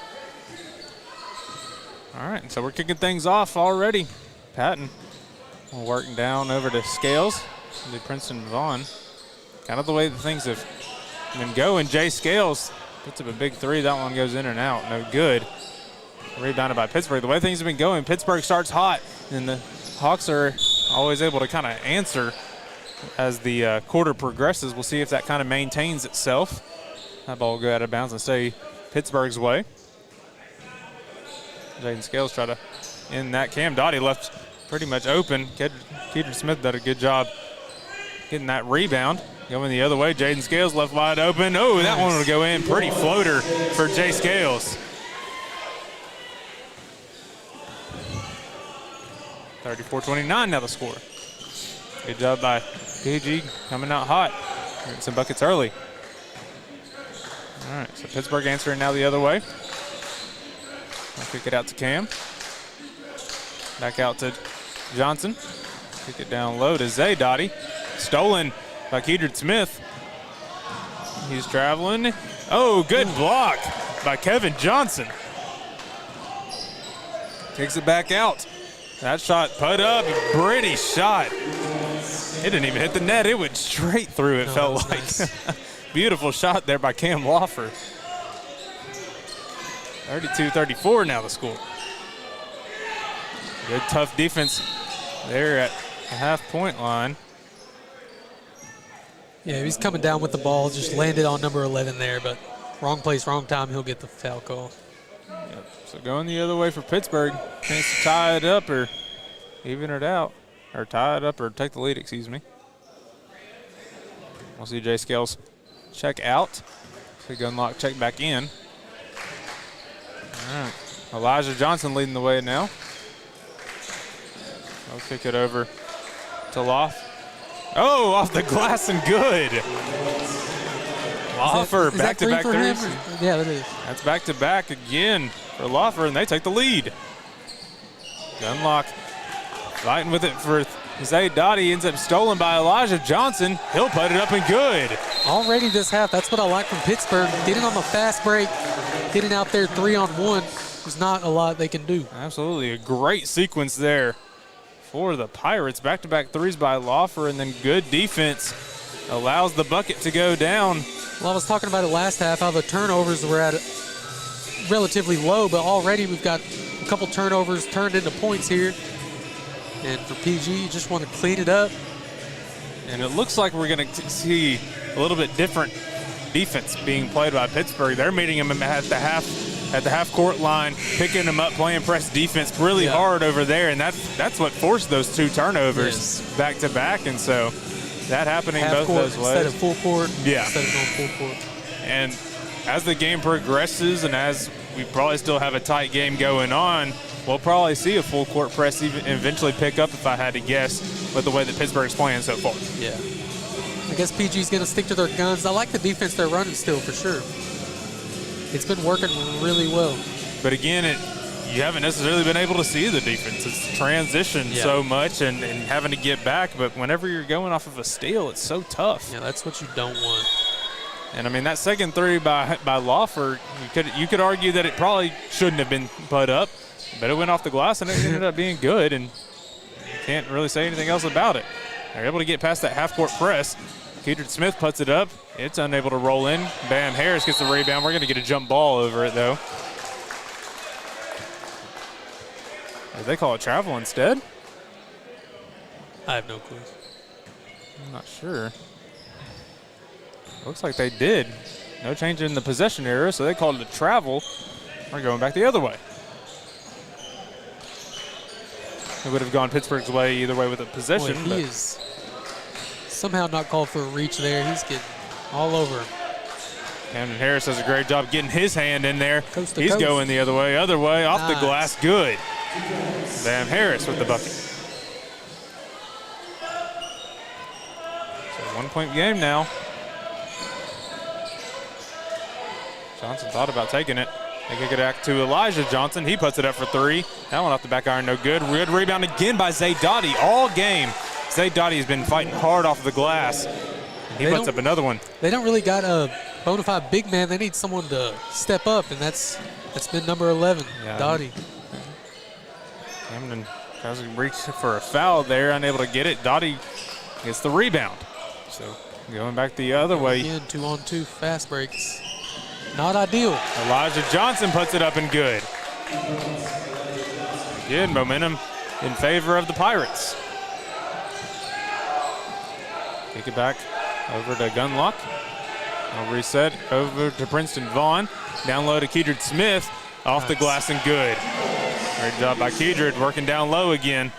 [SPEAKER 1] All right, so we're kicking things off already. Patton will work down over to Scales, to Princeton Vaughn. Kind of the way that things have been going. Jay Scales puts up a big three. That one goes in and out, no good. Rebounded by Pittsburgh. The way things have been going, Pittsburgh starts hot, and the Hawks are always able to kind of answer as the quarter progresses. We'll see if that kind of maintains itself. That ball will go out of bounds and stay Pittsburgh's way. Jaden Scales try to end that. Cam Dottie left pretty much open. Kedron Smith did a good job getting that rebound. Going the other way, Jaden Scales left wide open. Oh, that one will go in. Pretty floater for Jay Scales. 34-29 now the score. Good job by PG coming out hot. Getting some buckets early. All right, so Pittsburgh answering now the other way. I'll kick it out to Cam. Back out to Johnson. Kick it down low to Zay Dottie. Stolen by Kedron Smith. He's traveling. Oh, good block by Kevin Johnson. Takes it back out. That shot put up, pretty shot. It didn't even hit the net. It went straight through, it felt like. Nice. Beautiful shot there by Cam Lawfer. 32-34 now the score. Good tough defense there at the half-point line.
[SPEAKER 2] Yeah, he's coming down with the ball, just landed on number 11 there, but wrong place, wrong time, he'll get the foul call.
[SPEAKER 1] Yep. So going the other way for Pittsburgh, chance to tie it up or even it out, or tie it up or take the lead, excuse me. We'll see Jay Scales check out. See Gunlock check back in. All right, Elijah Johnson leading the way now. I'll kick it over to Loft. Oh, off the glass and good. Lawfer, back-to-back threes.
[SPEAKER 2] Yeah, that is.
[SPEAKER 1] That's back-to-back again for Lawfer, and they take the lead. Gunlock fighting with it for Zay Dottie, ends up stolen by Elijah Johnson. He'll put it up and good.
[SPEAKER 2] Already this half, that's what I like from Pittsburgh. Getting on the fast break, getting out there 3-on-1. There's not a lot they can do.
[SPEAKER 1] Absolutely, a great sequence there for the Pirates. Back-to-back threes by Lawfer, and then good defense allows the bucket to go down.
[SPEAKER 2] Well, I was talking about it last half, how the turnovers were at relatively low, but already we've got a couple turnovers turned into points here. And for PG, you just want to clean it up.
[SPEAKER 1] And it looks like we're going to see a little bit different defense being played by Pittsburgh. They're meeting them at the half-court line, picking them up, playing press defense really hard over there, and that's what forced those two turnovers back-to-back. And so that happening both those ways.
[SPEAKER 2] Instead of full court.
[SPEAKER 1] Yeah.
[SPEAKER 2] Instead of going full court.
[SPEAKER 1] And as the game progresses and as we probably still have a tight game going on, we'll probably see a full court press eventually pick up, if I had to guess, with the way that Pittsburgh's playing so far.
[SPEAKER 2] Yeah. I guess PG's going to stick to their guns. I like the defense they're running still, for sure. It's been working really well.
[SPEAKER 1] But again, you haven't necessarily been able to see the defense. It's transitioned so much and having to get back. But whenever you're going off of a steal, it's so tough.
[SPEAKER 2] Yeah, that's what you don't want.
[SPEAKER 1] And I mean, that second three by Lawfer, you could argue that it probably shouldn't have been put up, but it went off the glass and it ended up being good. And you can't really say anything else about it. They're able to get past that half-court press. Kedron Smith puts it up. It's unable to roll in. Bam Harris gets the rebound. We're going to get a jump ball over it, though. Did they call it travel instead?
[SPEAKER 2] I have no clue.
[SPEAKER 1] I'm not sure. Looks like they did. No change in the possession area, so they called it a travel. We're going back the other way. It would have gone Pittsburgh's way either way with a possession.
[SPEAKER 2] Boy, he is somehow not called for a reach there. He's getting all over him.
[SPEAKER 1] Camden Harris does a great job getting his hand in there.
[SPEAKER 2] Coast to
[SPEAKER 1] He's
[SPEAKER 2] coast.
[SPEAKER 1] going the other way, off the glass, good. Bam Harris with the bucket. So 1-point game now. Johnson thought about taking it. They kick it back to Elijah Johnson. He puts it up for three. That one off the back iron, no good. Good rebound again by Zay Dottie all game. Zay Dottie has been fighting hard off the glass. He puts up another one.
[SPEAKER 2] They don't really got a bona fide big man. They need someone to step up, and that's been number 11, Dottie.
[SPEAKER 1] Camden tries to reach for a foul there, unable to get it. Dottie gets the rebound. So going back the other way.
[SPEAKER 2] Again, 2-on-2 fast breaks. Not ideal.
[SPEAKER 1] Elijah Johnson puts it up and good. Good momentum in favor of the Pirates. Kick it back over to Gunlock. I'll reset over to Princeton Vaughn. Down low to Kedron Smith. Off the glass and good. Great job by Kedrid working down low again.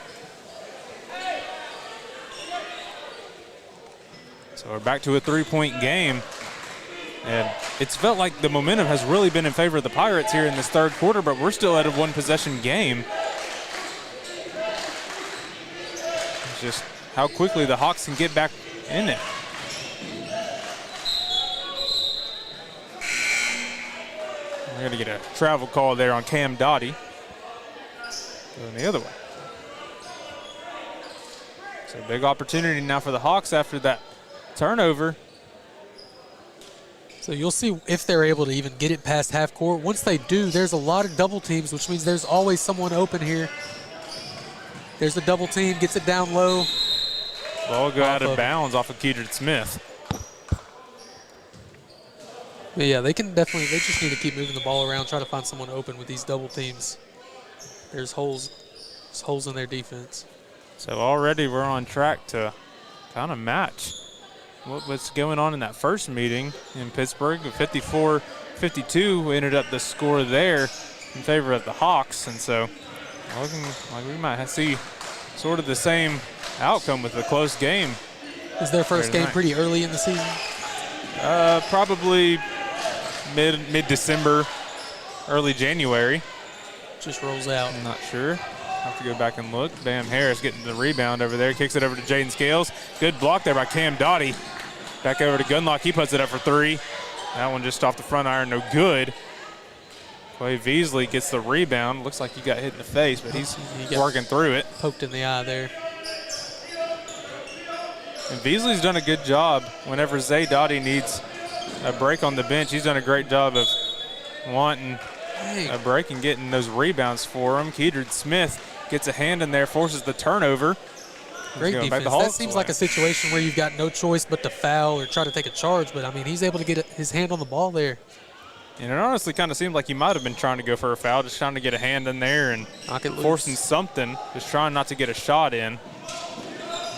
[SPEAKER 1] So we're back to a 3-point game. And it's felt like the momentum has really been in favor of the Pirates here in this third quarter, but we're still at a one-possession game. It's just how quickly the Hawks can get back in it. We're going to get a travel call there on Cam Dottie. Going the other way. So big opportunity now for the Hawks after that turnover.
[SPEAKER 2] So you'll see if they're able to even get it past half court. Once they do, there's a lot of double teams, which means there's always someone open here. There's a double team, gets it down low.
[SPEAKER 1] Ball go out of bounds off of Kedrid Smith.
[SPEAKER 2] But yeah, they can definitely, they just need to keep moving the ball around, try to find someone open with these double teams. There's holes in their defense.
[SPEAKER 1] So already we're on track to kind of match what was going on in that first meeting in Pittsburgh. 54-52 ended up the score there in favor of the Hawks. And so looking like we might see sort of the same outcome with a close game.
[SPEAKER 2] Is their first game pretty early in the season?
[SPEAKER 1] Probably mid-December, early January.
[SPEAKER 2] Just rolls out.
[SPEAKER 1] I'm not sure. Have to go back and look. Bam Harris getting the rebound over there. Kicks it over to Jaden Scales. Good block there by Cam Dottie. Back over to Gunlock. He puts it up for three. That one just off the front iron, no good. Clay Veasley gets the rebound. Looks like he got hit in the face, but he's working through it.
[SPEAKER 2] Poked in the eye there.
[SPEAKER 1] And Veasley's done a good job whenever Zay Dottie needs a break on the bench. He's done a great job of wanting a break and getting those rebounds for him. Kedrid Smith gets a hand in there, forces the turnover.
[SPEAKER 2] Great defense. That seems like a situation where you've got no choice but to foul or try to take a charge, but I mean, he's able to get his hand on the ball there.
[SPEAKER 1] And it honestly kind of seemed like he might have been trying to go for a foul, just trying to get a hand in there and forcing something, just trying not to get a shot in.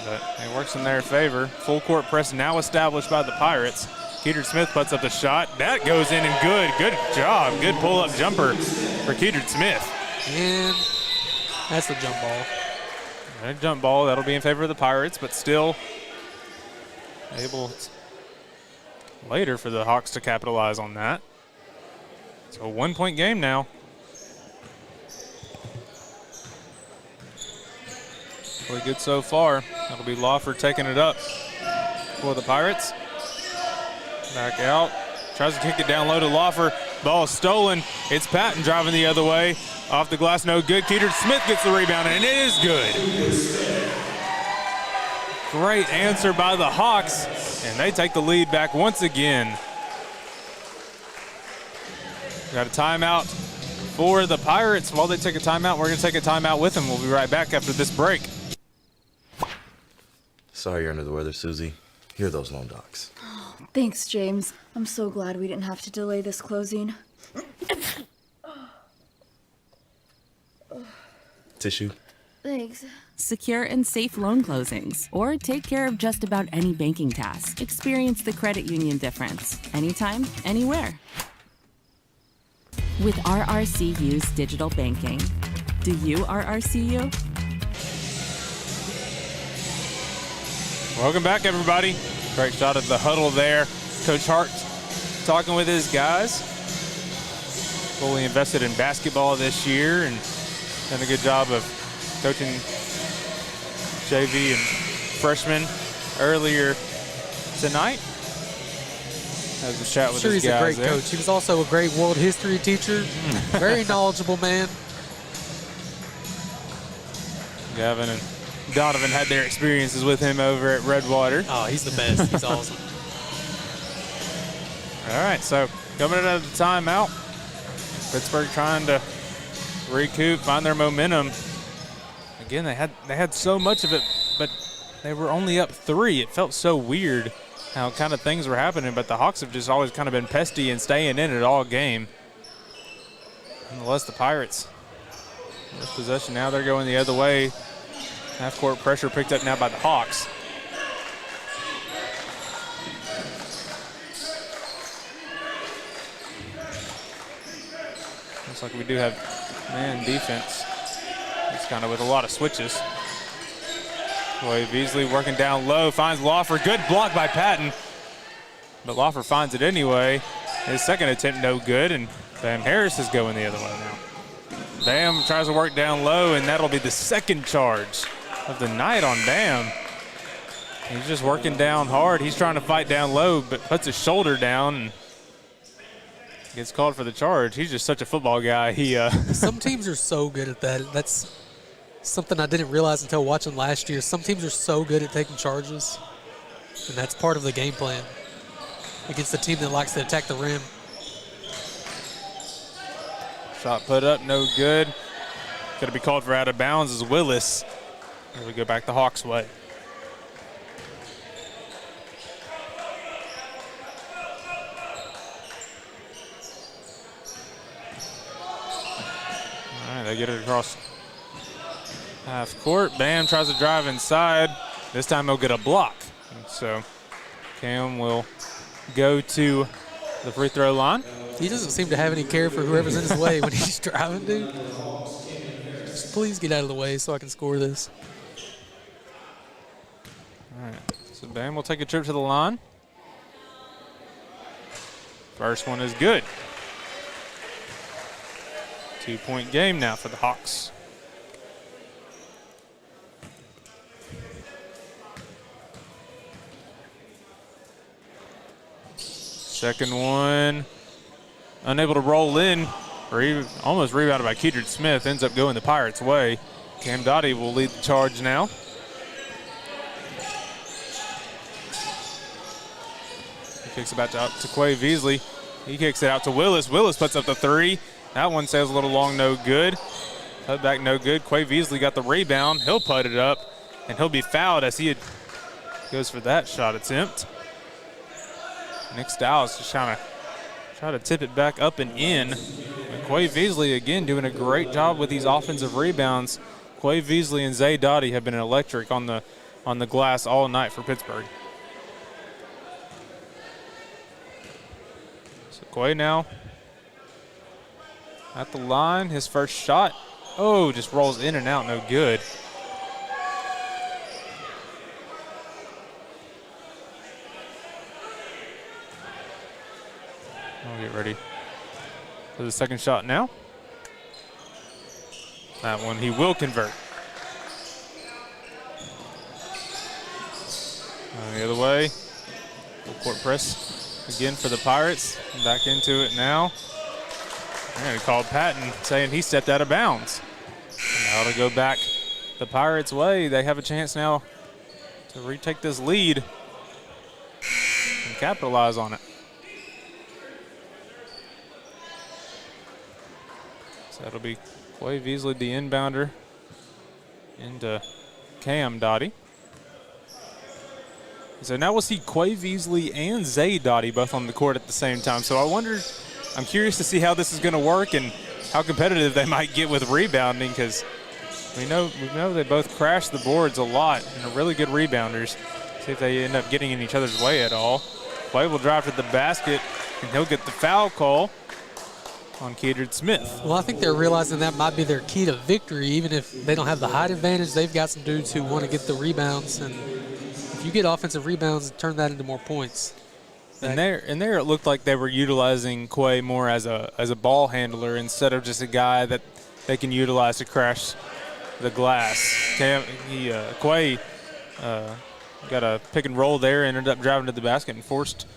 [SPEAKER 1] But it works in their favor. Full court press now established by the Pirates. Kedrid Smith puts up the shot. That goes in and good. Good job. Good pull-up jumper for Kedrid Smith.
[SPEAKER 2] And that's the jump ball.
[SPEAKER 1] A jump ball. That'll be in favor of the Pirates, but still able later for the Hawks to capitalize on that. So a 1-point game now. Really good so far. That'll be Lawford taking it up for the Pirates. Back out. Tries to kick it down low to Lawford. Ball stolen. It's Patton driving the other way. Off the glass, no good. Kedrid Smith gets the rebound, and it is good. Great answer by the Hawks, and they take the lead back once again. Got a timeout for the Pirates. While they take a timeout, we're going to take a timeout with them. We'll be right back after this break.
[SPEAKER 13] Sorry you're under the weather, Susie. Here are those loan docs.
[SPEAKER 5] Thanks, James. I'm so glad we didn't have to delay this closing.
[SPEAKER 13] Tissue?
[SPEAKER 5] Thanks.
[SPEAKER 6] Secure and safe loan closings, or take care of just about any banking task. Experience the credit union difference. Anytime, anywhere. With RRCU's digital banking. Do you RRCU?
[SPEAKER 1] Welcome back, everybody. Great shot at the huddle there. Coach Hart talking with his guys. Fully invested in basketball this year and done a good job of coaching JV and freshmen earlier tonight. Has a chat with his guys.
[SPEAKER 2] He's a great coach. He was also a great world history teacher. Very knowledgeable man.
[SPEAKER 1] Gavin and Donovan had their experiences with him over at Redwater.
[SPEAKER 2] Oh, he's the best. He's awesome.
[SPEAKER 1] All right, so coming out of the timeout, Pittsburgh trying to recoup, find their momentum. Again, they had so much of it, but they were only up 3. It felt so weird how kind of things were happening, but the Hawks have just always kind of been pesty and staying in it all game. Nonetheless, the Pirates, first possession now, they're going the other way. Half-court pressure picked up now by the Hawks. Looks like we do have man defense. It's kind of with a lot of switches. Boy, Beasley working down low, finds Lawfer. Good block by Patton. But Lawfer finds it anyway. His second attempt no good, and Bam Harris is going the other way now. Bam tries to work down low, and that'll be the second charge of the night on Bam. He's just working down hard. He's trying to fight down low, but puts his shoulder down and gets called for the charge. He's just such a football guy.
[SPEAKER 2] Some teams are so good at that. That's something I didn't realize until watching last year. Some teams are so good at taking charges, and that's part of the game plan against a team that likes to attack the rim.
[SPEAKER 1] Shot put up, no good. Going to be called for out of bounds as Willis. Here we go back the Hawks' way. All right, they get it across half court. Bam tries to drive inside. This time he'll get a block. So Cam will go to the free throw line.
[SPEAKER 2] He doesn't seem to have any care for whoever's in his way when he's driving, dude. Just please get out of the way so I can score this.
[SPEAKER 1] All right, so Bam will take a trip to the line. First one is good. 2-point game now for the Hawks. Second one, unable to roll in, or even almost rebounded by Kedron Smith, ends up going the Pirates' way. Cam Dottie will lead the charge now. He kicks it back out to Quay Beasley. He kicks it out to Willis. Willis puts up the three. That one sails a little long, no good. Put back, no good. Quay Beasley got the rebound. He'll put it up, and he'll be fouled as he goes for that shot attempt. Nick Stiles just trying to tip it back up and in. And Quay Beasley, again, doing a great job with these offensive rebounds. Quay Beasley and Zay Dottie have been electric on the glass all night for Pittsburgh. So Quay now at the line. His first shot, oh, just rolls in and out, no good. I'll get ready for the second shot now. That one he will convert. The other way. Full court press again for the Pirates. Back into it now. And he called Patton saying he stepped out of bounds. And now to go back the Pirates' way. They have a chance now to retake this lead and capitalize on it. So that'll be Quay Beasley, the inbounder, into Cam Dottie. So now we'll see Quay Beasley and Zay Dottie both on the court at the same time. So I'm curious to see how this is going to work and how competitive they might get with rebounding, because we know they both crash the boards a lot and are really good rebounders. See if they end up getting in each other's way at all. Quay will drive to the basket, and he'll get the foul call on Kedron Smith.
[SPEAKER 2] Well, I think they're realizing that might be their key to victory. Even if they don't have the height advantage, they've got some dudes who want to get the rebounds. And if you get offensive rebounds, turn that into more points.
[SPEAKER 1] And there it looked like they were utilizing Quay more as a ball handler instead of just a guy that they can utilize to crash the glass. Quay got a pick and roll there, ended up driving to the basket and forced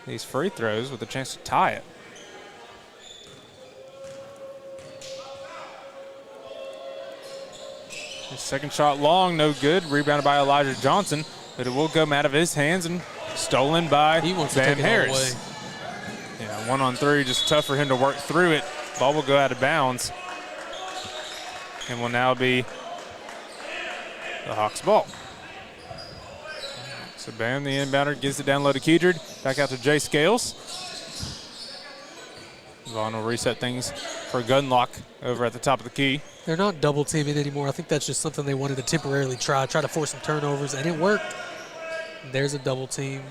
[SPEAKER 1] these free throws with a chance to tie it. His second shot long, no good. Rebounded by Elijah Johnson, but it will come out of his hands and stolen by Bam Harris. Yeah, 1-on-3, just tough for him to work through it. Ball will go out of bounds and will now be the Hawks ball. So Bam, the inbounder, gives it down low to Kedron. Back out to Jay Scales. Vaughn will reset things for Gunlock over at the top of the key.
[SPEAKER 2] They're not double teaming anymore. I think that's just something they wanted to temporarily try to force some turnovers, and it worked. There's a double team.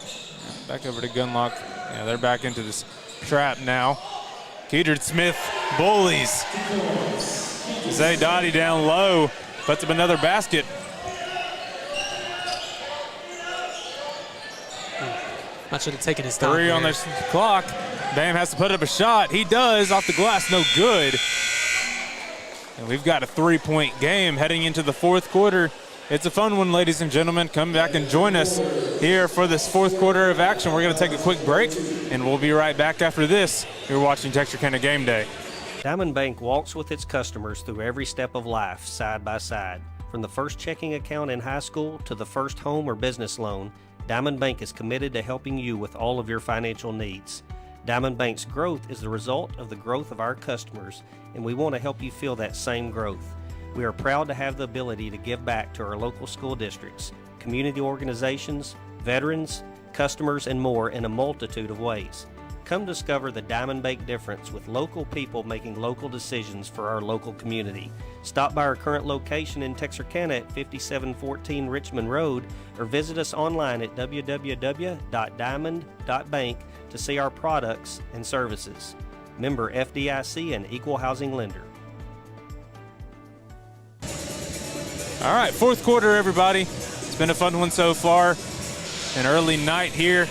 [SPEAKER 1] Back over to Gunlock. Yeah, they're back into this trap now. Kedron Smith bullies. Zay Dottie down low, puts up another basket.
[SPEAKER 2] I should have taken his time.
[SPEAKER 1] 3 on the clock. Bam has to put up a shot. He does, off the glass, no good. And we've got a 3-point game heading into the fourth quarter. It's a fun one, ladies and gentlemen. Come back and join us here for this fourth quarter of action. We're going to take a quick break, and we'll be right back after this. You're watching Texarkana Game Day.
[SPEAKER 14] Diamond Bank walks with its customers through every step of life, side by side. From the first checking account in high school to the first home or business loan, Diamond Bank is committed to helping you with all of your financial needs. Diamond Bank's growth is the result of the growth of our customers, and we want to help you feel that same growth. We are proud to have the ability to give back to our local school districts, community organizations, veterans, customers, and more in a multitude of ways. Come discover the Diamond Bank difference with local people making local decisions for our local community. Stop by our current location in Texarkana at 5714 Richmond Road or visit us online at www.diamond.bank to see our products and services. Member FDIC and Equal Housing Lender.
[SPEAKER 1] All right, fourth quarter, everybody. It's been a fun one so far. An early night here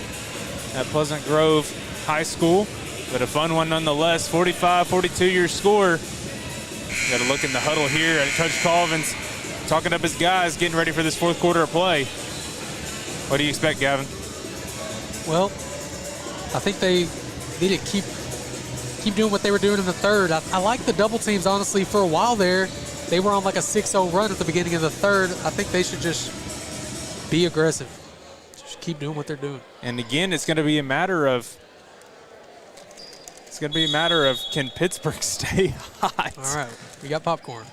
[SPEAKER 1] at Pleasant Grove High School, but a fun one nonetheless. 45-42 your score. Got to look in the huddle here at Coach Colvin's talking up his guys, getting ready for this fourth quarter of play. What do you expect, Gavin?
[SPEAKER 2] Well, I think they need to keep doing what they were doing in the third. I like the double teams, honestly. For a while there, they were on like a 6-0 run at the beginning of the third. I think they should just be aggressive. Just keep doing what they're doing.
[SPEAKER 1] And again, it's going to be a matter of can Pittsburg stay hot?
[SPEAKER 2] All right, we got popcorn.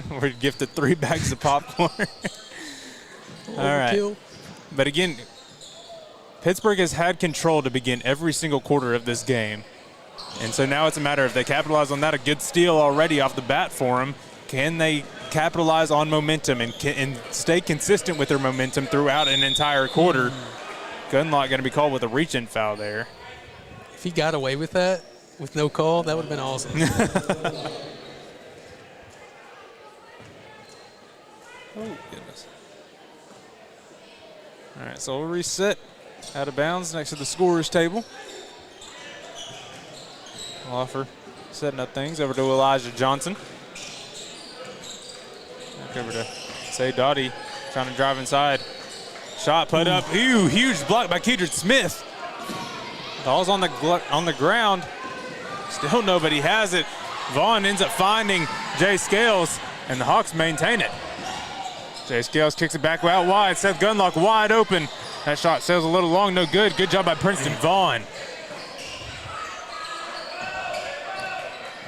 [SPEAKER 1] We're gifted 3 bags of popcorn. All right. But again, Pittsburg has had control to begin every single quarter of this game. And so now it's a matter of they capitalize on that. A good steal already off the bat for them. Can they capitalize on momentum and stay consistent with their momentum throughout an entire quarter? Gunlock going to be called with a reach-in foul there.
[SPEAKER 2] If he got away with that, with no call, that would have been awesome.
[SPEAKER 1] Oh, goodness. All right, so we'll reset out of bounds next to the scorer's table. Offer setting up things over to Elijah Johnson. Back over to Zay Dottie, trying to drive inside. Shot put up. Ew, huge block by Kedron Smith. Ball's on the ground. Still nobody has it. Vaughn ends up finding Jay Scales, and the Hawks maintain it. Jay Scales kicks it back out wide. Seth Gunlock wide open. That shot sails a little long, no good. Good job by Princeton Vaughn.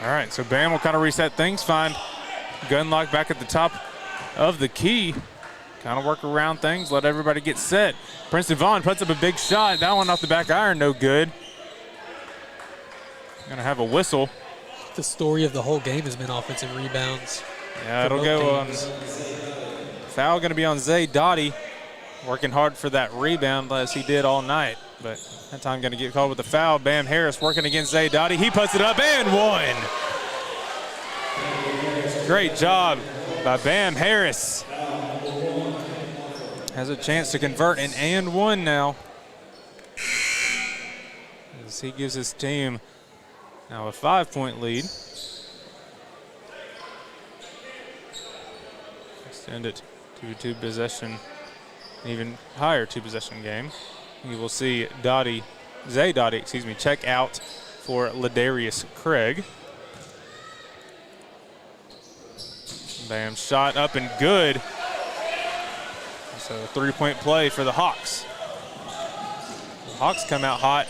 [SPEAKER 1] All right, so Bam will kind of reset things, find Gunlock back at the top of the key. Kind of work around things, let everybody get set. Princeton Vaughn puts up a big shot. That one off the back iron, no good. Gonna have a whistle.
[SPEAKER 2] The story of the whole game has been offensive rebounds.
[SPEAKER 1] Yeah, it'll go on. Foul gonna be on Zay Dottie. Working hard for that rebound as he did all night. But that time gonna get called with the foul. Bam Harris working against Zay Dottie. He puts it up and one. Great job by Bam Harris. Has a chance to convert an and one now. As he gives his team now a 5-point lead. Extend it to a 2-possession, even higher 2-possession game. You will see Zay Dottie, check out for Ladarius Craig. Bam, shot up and good. So a 3-point play for the Hawks. The Hawks come out hot.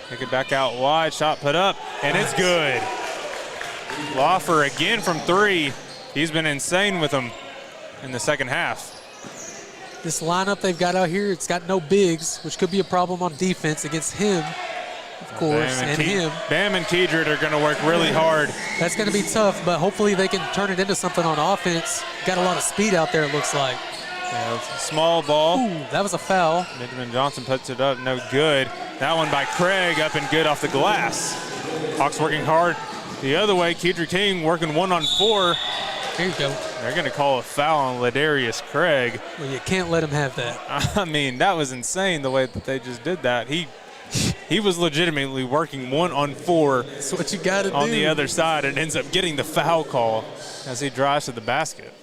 [SPEAKER 1] Take it back out wide, shot put up, and it's good. Lawfer again from 3. He's been insane with them in the second half.
[SPEAKER 2] This lineup they've got out here, it's got no bigs, which could be a problem on defense against him, of course, and him.
[SPEAKER 1] Bam and Kedron are going to work really hard.
[SPEAKER 2] That's going to be tough, but hopefully they can turn it into something on offense. Got a lot of speed out there, it looks like.
[SPEAKER 1] Yeah, it's a small ball.
[SPEAKER 2] Ooh, that was a foul.
[SPEAKER 1] Benjamin Johnson puts it up, no good. That one by Craig up and good off the glass. Hawks working hard the other way. Kedra King working 1-on-4.
[SPEAKER 2] There you go.
[SPEAKER 1] They're going to call a foul on Ladarius Craig.
[SPEAKER 2] Well, you can't let him have that.
[SPEAKER 1] I mean, that was insane the way that they just did that. He was legitimately working 1-on-4.
[SPEAKER 2] That's what you got to do.
[SPEAKER 1] On the other side and ends up getting the foul call as he drives to the basket.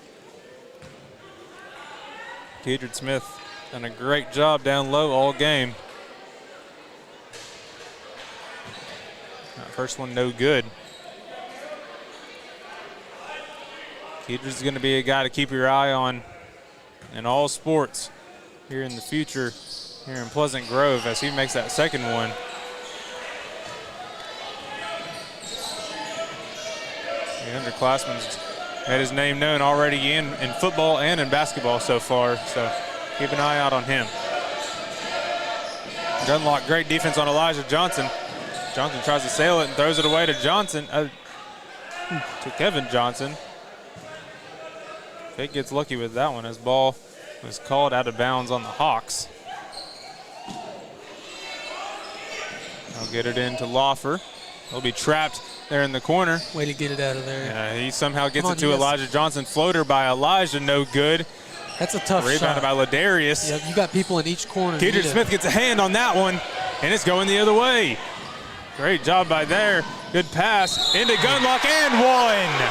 [SPEAKER 1] Kedra Smith done a great job down low all game. That first one no good. Kedra's going to be a guy to keep your eye on in all sports here in the future here in Pleasant Grove as he makes that second one. The underclassman's had his name known already in football and in basketball so far, so keep an eye out on him. Gunlock, great defense on Elijah Johnson. Johnson tries to sail it and throws it away to Johnson, to Kevin Johnson. Fake gets lucky with that one as ball was called out of bounds on the Hawks. I'll get it into Lawfer. He'll be trapped there in the corner.
[SPEAKER 2] Way to get it out of there.
[SPEAKER 1] Yeah, he somehow gets it to Elijah Johnson. Floater by Elijah, no good.
[SPEAKER 2] That's a tough
[SPEAKER 1] Rebounded
[SPEAKER 2] shot.
[SPEAKER 1] by Ladarius.
[SPEAKER 2] Yeah, you got people in each corner.
[SPEAKER 1] Kedra Smith gets a hand on that one, and it's going the other way. Great job by there. Good pass into Gunlock and one.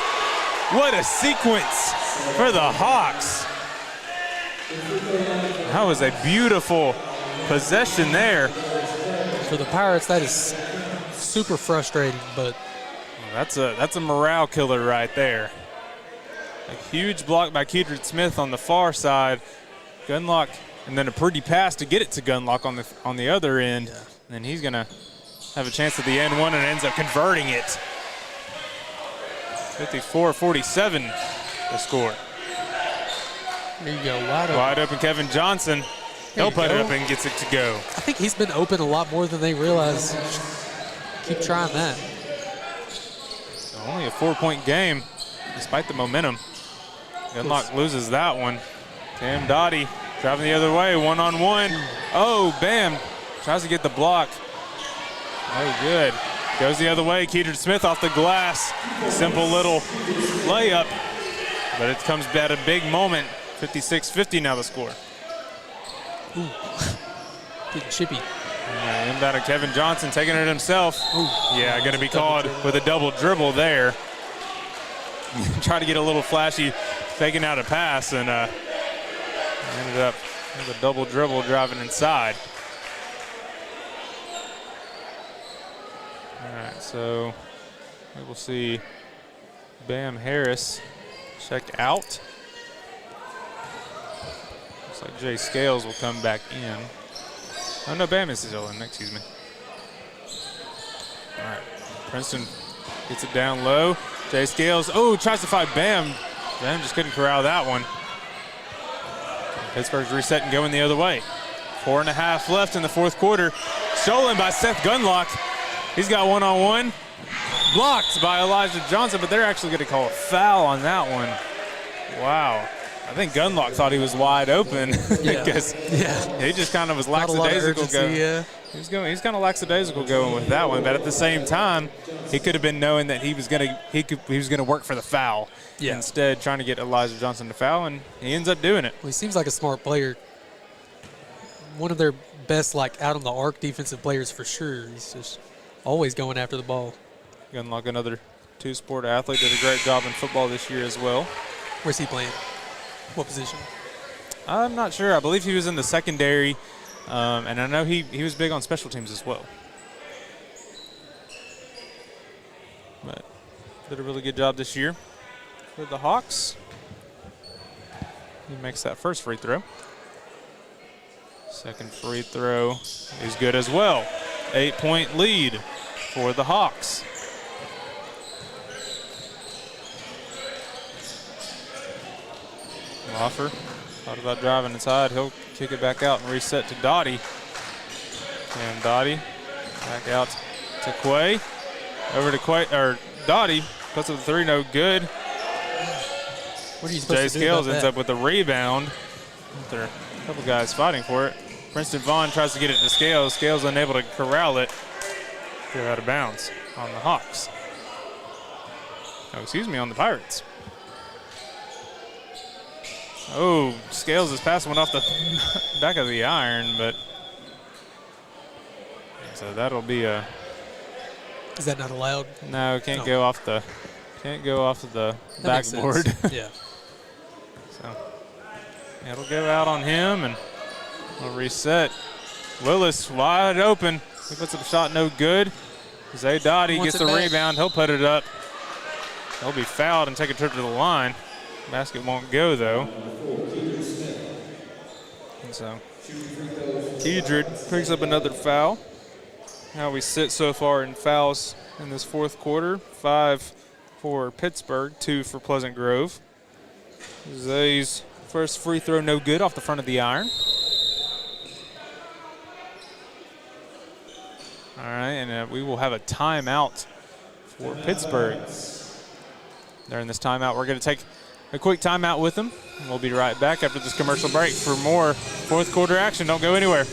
[SPEAKER 1] What a sequence for the Hawks. That was a beautiful possession there.
[SPEAKER 2] For the Pirates, that is super frustrating, but
[SPEAKER 1] that's a morale killer right there. A huge block by Kedra Smith on the far side. Gunlock, and then a pretty pass to get it to Gunlock on the other end. Yeah. And he's gonna have a chance at the end one and ends up converting it. 54-47 the score.
[SPEAKER 2] There you go, wide open.
[SPEAKER 1] Wide open Kevin Johnson. He'll put it up and gets it to go.
[SPEAKER 2] I think he's been open a lot more than they realize. Keep trying that.
[SPEAKER 1] So only a 4-point game, despite the momentum. Gunlock loses that one. Cam Dottie driving the other way, 1-on-1. Oh, Bam tries to get the block. Oh, good. Goes the other way. Kedra Smith off the glass. Simple little layup, but it comes at a big moment. 56-50 now the score.
[SPEAKER 2] Ooh, getting chippy.
[SPEAKER 1] Inbound of Kevin Johnson taking it himself.
[SPEAKER 2] Ooh.
[SPEAKER 1] Yeah, going to be called with a double dribble there. Try to get a little flashy, faking out a pass, and ended up with a double dribble driving inside. All right, so we will see Bam Harris check out. Looks like Jay Scales will come back in. Oh, no, Bam is still in, excuse me. All right, Princeton gets it down low. Jay Scales, tries to fight Bam. Bam just couldn't corral that one. Pittsburgh's reset and going the other way. 4.5 left in the fourth quarter. Stolen by Seth Gunlock. He's got 1-on-1. Blocked by Elijah Johnson, but they're actually going to call a foul on that one. Wow. I think Gunlock thought he was wide open because he just kind of was lackadaisical going. Yeah. He's kind of lackadaisical going with that one, but at the same time, he could have been knowing that he was going to work for the foul. Yeah. Instead, trying to get Elijah Johnson to foul, and he ends up doing it.
[SPEAKER 2] Well, he seems like a smart player. One of their best, like out on the arc defensive players for sure. He's just always going after the ball.
[SPEAKER 1] Gunlock, another two-sport athlete, did a great job in football this year as well.
[SPEAKER 2] Where's he playing? What position?
[SPEAKER 1] I'm not sure. I believe he was in the secondary, and I know he was big on special teams as well. But did a really good job this year with the Hawks. He makes that first free throw. Second free throw is good as well. 8-point lead for the Hawks. Lawfer thought about driving inside. He'll kick it back out and reset to Dottie. And Dottie back out to Quay. Over to Quay, or Dottie puts up the three, no good.
[SPEAKER 2] What are you supposed
[SPEAKER 1] Jay
[SPEAKER 2] to do
[SPEAKER 1] Scales
[SPEAKER 2] about
[SPEAKER 1] ends
[SPEAKER 2] that?
[SPEAKER 1] up with a rebound. There are a couple guys fighting for it. Princeton Vaughn tries to get it to Scales. Scales unable to corral it. Go out of bounds on the Hawks. Oh, excuse me, on the Pirates. Oh, Scales is passing one off the back of the iron, but so that'll be a.
[SPEAKER 2] Is that not allowed?
[SPEAKER 1] No, can't go off the
[SPEAKER 2] That makes
[SPEAKER 1] backboard.
[SPEAKER 2] sense. Yeah.
[SPEAKER 1] So it'll go out on him, and we'll reset. Willis wide open. He puts up a shot, no good. Zay Dottie gets the rebound. He'll put it up. He'll be fouled and take a trip to the line. Basket won't go, though. And so Kedrid picks up another foul. How we sit so far in fouls in this fourth quarter. 5 for Pittsburgh, 2 for Pleasant Grove. Zay's first free throw no good off the front of the iron. All right, and we will have a timeout for Pittsburgh. During this timeout, we're going to take a quick timeout with them. And we'll be right back after this commercial break for more fourth quarter action. Don't go anywhere.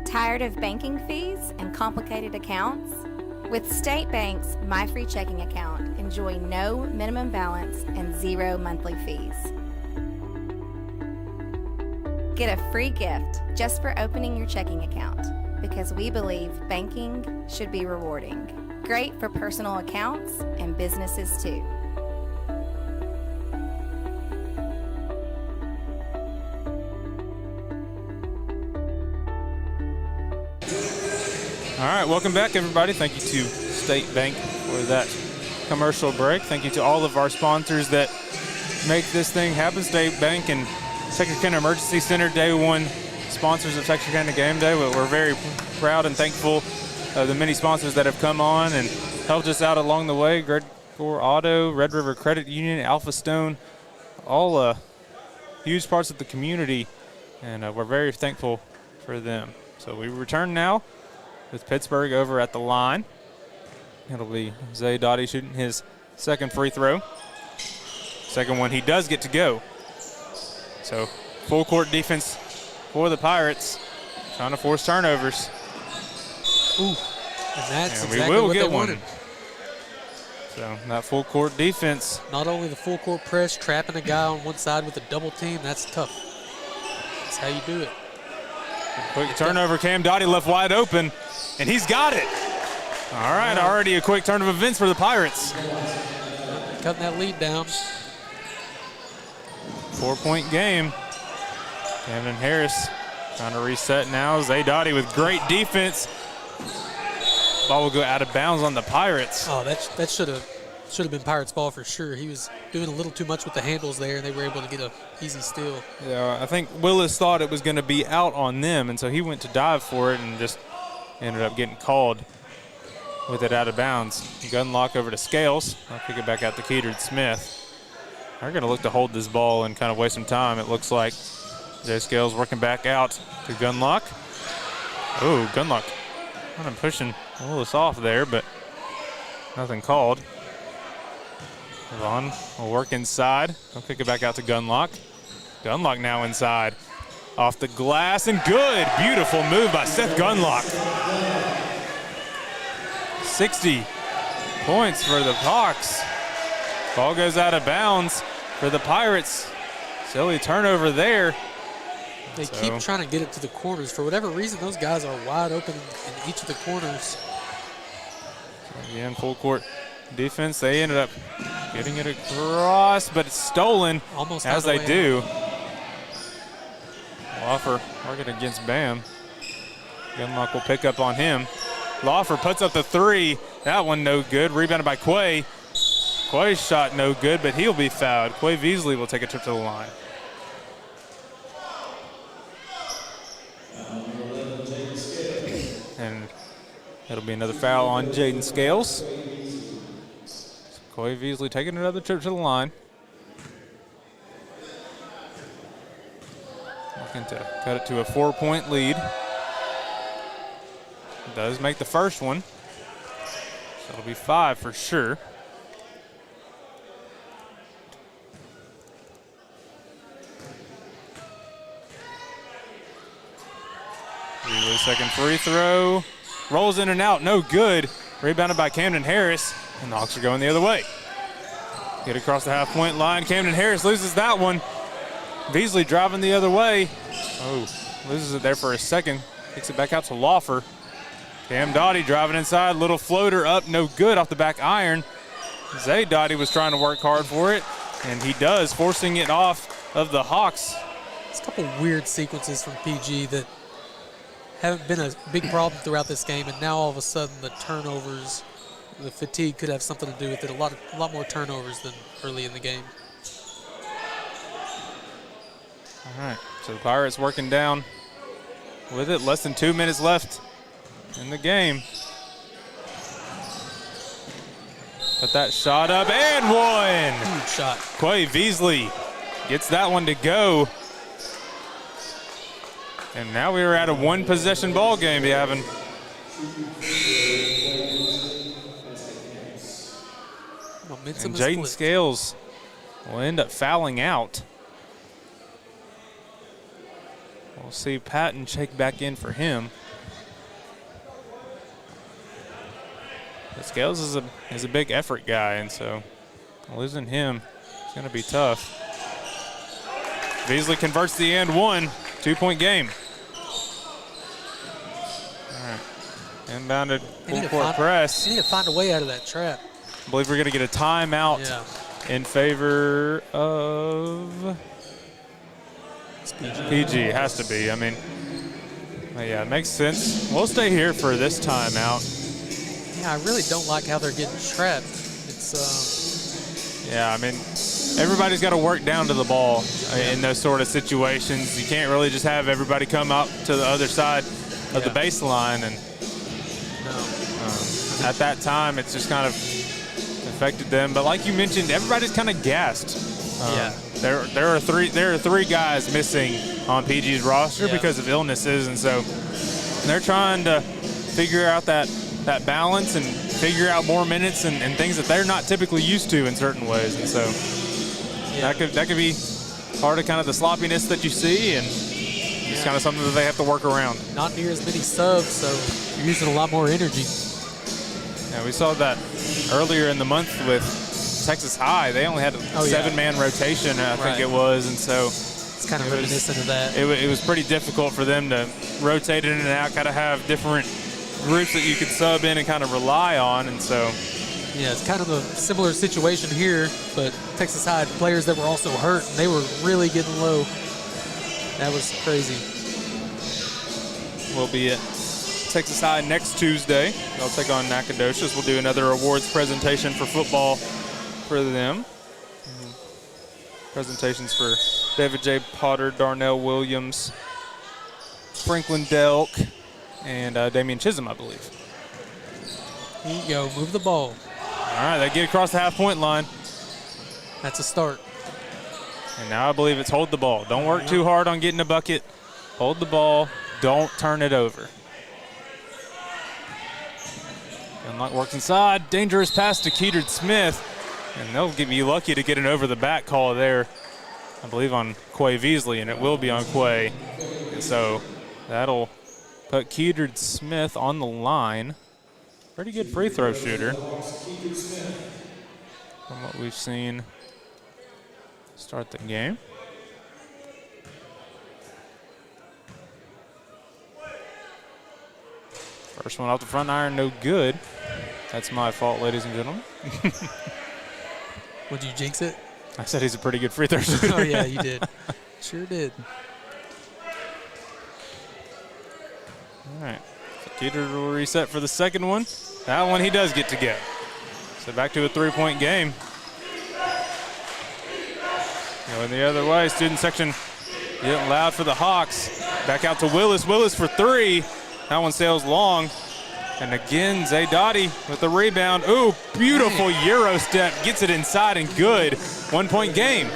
[SPEAKER 9] Tired of banking fees and complicated accounts? With State Bank's My Free Checking account, enjoy no minimum balance and 0 monthly fees. Get a free gift just for opening your checking account, because we believe banking should be rewarding. Great for personal accounts and businesses too.
[SPEAKER 1] All right, welcome back, everybody. Thank you to State Bank for that commercial break. Thank you to all of our sponsors that make this thing happen. State Bank and Texarkana Emergency Center, day one sponsors of Texarkana Game Day. We're very proud and thankful of the many sponsors that have come on and helped us out along the way. Grid Core Auto, Red River Credit Union, Alpha Stone, all huge parts of the community, and we're very thankful for them. So we return now with Pittsburgh over at the line. It'll be Zay Dottie shooting his second free throw. Second one he does get to go. So full court defense for the Pirates, trying to force turnovers.
[SPEAKER 2] Ooh, and that's
[SPEAKER 1] and
[SPEAKER 2] exactly
[SPEAKER 1] we will
[SPEAKER 2] what
[SPEAKER 1] get
[SPEAKER 2] they
[SPEAKER 1] one.
[SPEAKER 2] wanted.
[SPEAKER 1] So that full court defense.
[SPEAKER 2] Not only the full court press, trapping a guy on one side with a double team, that's tough. That's how you do it.
[SPEAKER 1] Quick turnover, Cam Dottie left wide open, and he's got it. All right, already a quick turn of events for the Pirates.
[SPEAKER 2] Cutting that lead down.
[SPEAKER 1] 4-point game. Camden Harris trying to reset now. Zay Dottie with great defense. Ball will go out of bounds on the Pirates.
[SPEAKER 2] Oh, that should have been Pirates ball for sure. He was doing a little too much with the handles there, and they were able to get an easy steal.
[SPEAKER 1] Yeah, I think Willis thought it was going to be out on them, and so he went to dive for it and just ended up getting called with it out of bounds. Gunlock over to Scales. I'll kick it back out to Kedrid Smith. They're going to look to hold this ball and kind of waste some time, it looks like. Jay Scales working back out to Gunlock. Oh, Gunlock kind of pushing Willis off there, but nothing called. Vaughn will work inside. He'll kick it back out to Gunlock. Gunlock now inside. Off the glass and good. Beautiful move by Seth Gunlock. 60 points for the Hawks. Ball goes out of bounds for the Pirates. Silly turnover there.
[SPEAKER 2] They keep trying to get it to the corners. For whatever reason, those guys are wide open in each of the corners.
[SPEAKER 1] Again, full court defense. They ended up getting it across, but it's stolen.
[SPEAKER 2] Almost
[SPEAKER 1] as they do. Lawfer working against Bam. Gunlock will pick up on him. Lawfer puts up the three. That one no good. Rebounded by Quay. Quay's shot no good, but he'll be fouled. Quay Veasley will take a trip to the line. And it'll be another foul on Jaden Scales. Quay Veasley taking another trip to the line. Looking to cut it to a 4-point lead. Does make the first one. So it'll be 5 for sure. Beasley, second free throw. Rolls in and out, no good. Rebounded by Camden Harris, and the Hawks are going the other way. Get across the half-point line. Camden Harris loses that one. Beasley driving the other way. Oh, loses it there for a second. Kicks it back out to Lawfer. Cam Dottie driving inside. Little floater up, no good off the back iron. Zay Dottie was trying to work hard for it, and he does, forcing it off of the Hawks.
[SPEAKER 2] It's a couple weird sequences from PG that haven't been a big problem throughout this game, and now all of a sudden the turnovers, the fatigue could have something to do with it. A lot more turnovers than early in the game.
[SPEAKER 1] All right, so the Pirates working down with it. Less than 2 minutes left in the game. Put that shot up and one.
[SPEAKER 2] Huge shot.
[SPEAKER 1] Quay Beasley gets that one to go. And now we are at a one-possession ball game, Gavin. And Jaden Scales will end up fouling out. We'll see Patton check back in for him. But Scales is a big effort guy, and so losing him is going to be tough. Beasley converts the and one. 2-point game. All right. Inbounded full court press.
[SPEAKER 2] You need to find a way out of that trap.
[SPEAKER 1] I believe we're going to get a timeout in favor of PG. Has to be. I mean, yeah, it makes sense. We'll stay here for this timeout.
[SPEAKER 2] Yeah, I really don't like how they're getting trapped. It's
[SPEAKER 1] yeah, I mean, everybody's got to work down to the ball in those sort of situations. You can't really just have everybody come up to the other side of the baseline, and at that time, it's just kind of affected them. But like you mentioned, everybody's kind of gassed. There are three guys missing on PG's roster because of illnesses, and so they're trying to figure out that balance and figure out more minutes and things that they're not typically used to in certain ways. And so that could be part of kind of the sloppiness that you see, and it's kind of something that they have to work around.
[SPEAKER 2] Not near as many subs, so you're using a lot more energy.
[SPEAKER 1] Yeah, we saw that earlier in the month with Texas High. They only had a 7-man rotation, I think it was, and so
[SPEAKER 2] it's kind of reminiscent of that.
[SPEAKER 1] It was pretty difficult for them to rotate in and out, kind of have different groups that you could sub in and kind of rely on, and so.
[SPEAKER 2] Yeah, it's kind of a similar situation here, but Texas High had players that were also hurt, and they were really getting low. That was crazy.
[SPEAKER 1] We'll be at Texas High next Tuesday. They'll take on Nacogdoches. We'll do another awards presentation for football for them. Presentations for David J. Potter, Darnell Williams, Franklin Delk, and Damian Chisholm, I believe.
[SPEAKER 2] Here you go. Move the ball.
[SPEAKER 1] All right, they get across the half-point line.
[SPEAKER 2] That's a start.
[SPEAKER 1] And now I believe it's hold the ball. Don't work too hard on getting a bucket. Hold the ball. Don't turn it over. Gunlock works inside. Dangerous pass to Keetered Smith. And they'll be lucky to get an over-the-back call there, I believe, on Quay Beasley, and it will be on Quay. And so that'll put Keetered Smith on the line. Pretty good free throw shooter from what we've seen start the game. First one off the front iron, no good. That's my fault, ladies and gentlemen.
[SPEAKER 2] Would you jinx it?
[SPEAKER 1] I said he's a pretty good free throw shooter.
[SPEAKER 2] Oh, yeah, you did. Sure did.
[SPEAKER 1] All right. So Keeter will reset for the second one. That one he does get to get. So back to a 3-point game. Going the other way. Student section getting loud for the Hawks. Back out to Willis. Willis for three. That one sails long. And again, Zay Dottie with the rebound. Ooh, beautiful Euro step. Gets it inside and good. 1-point game.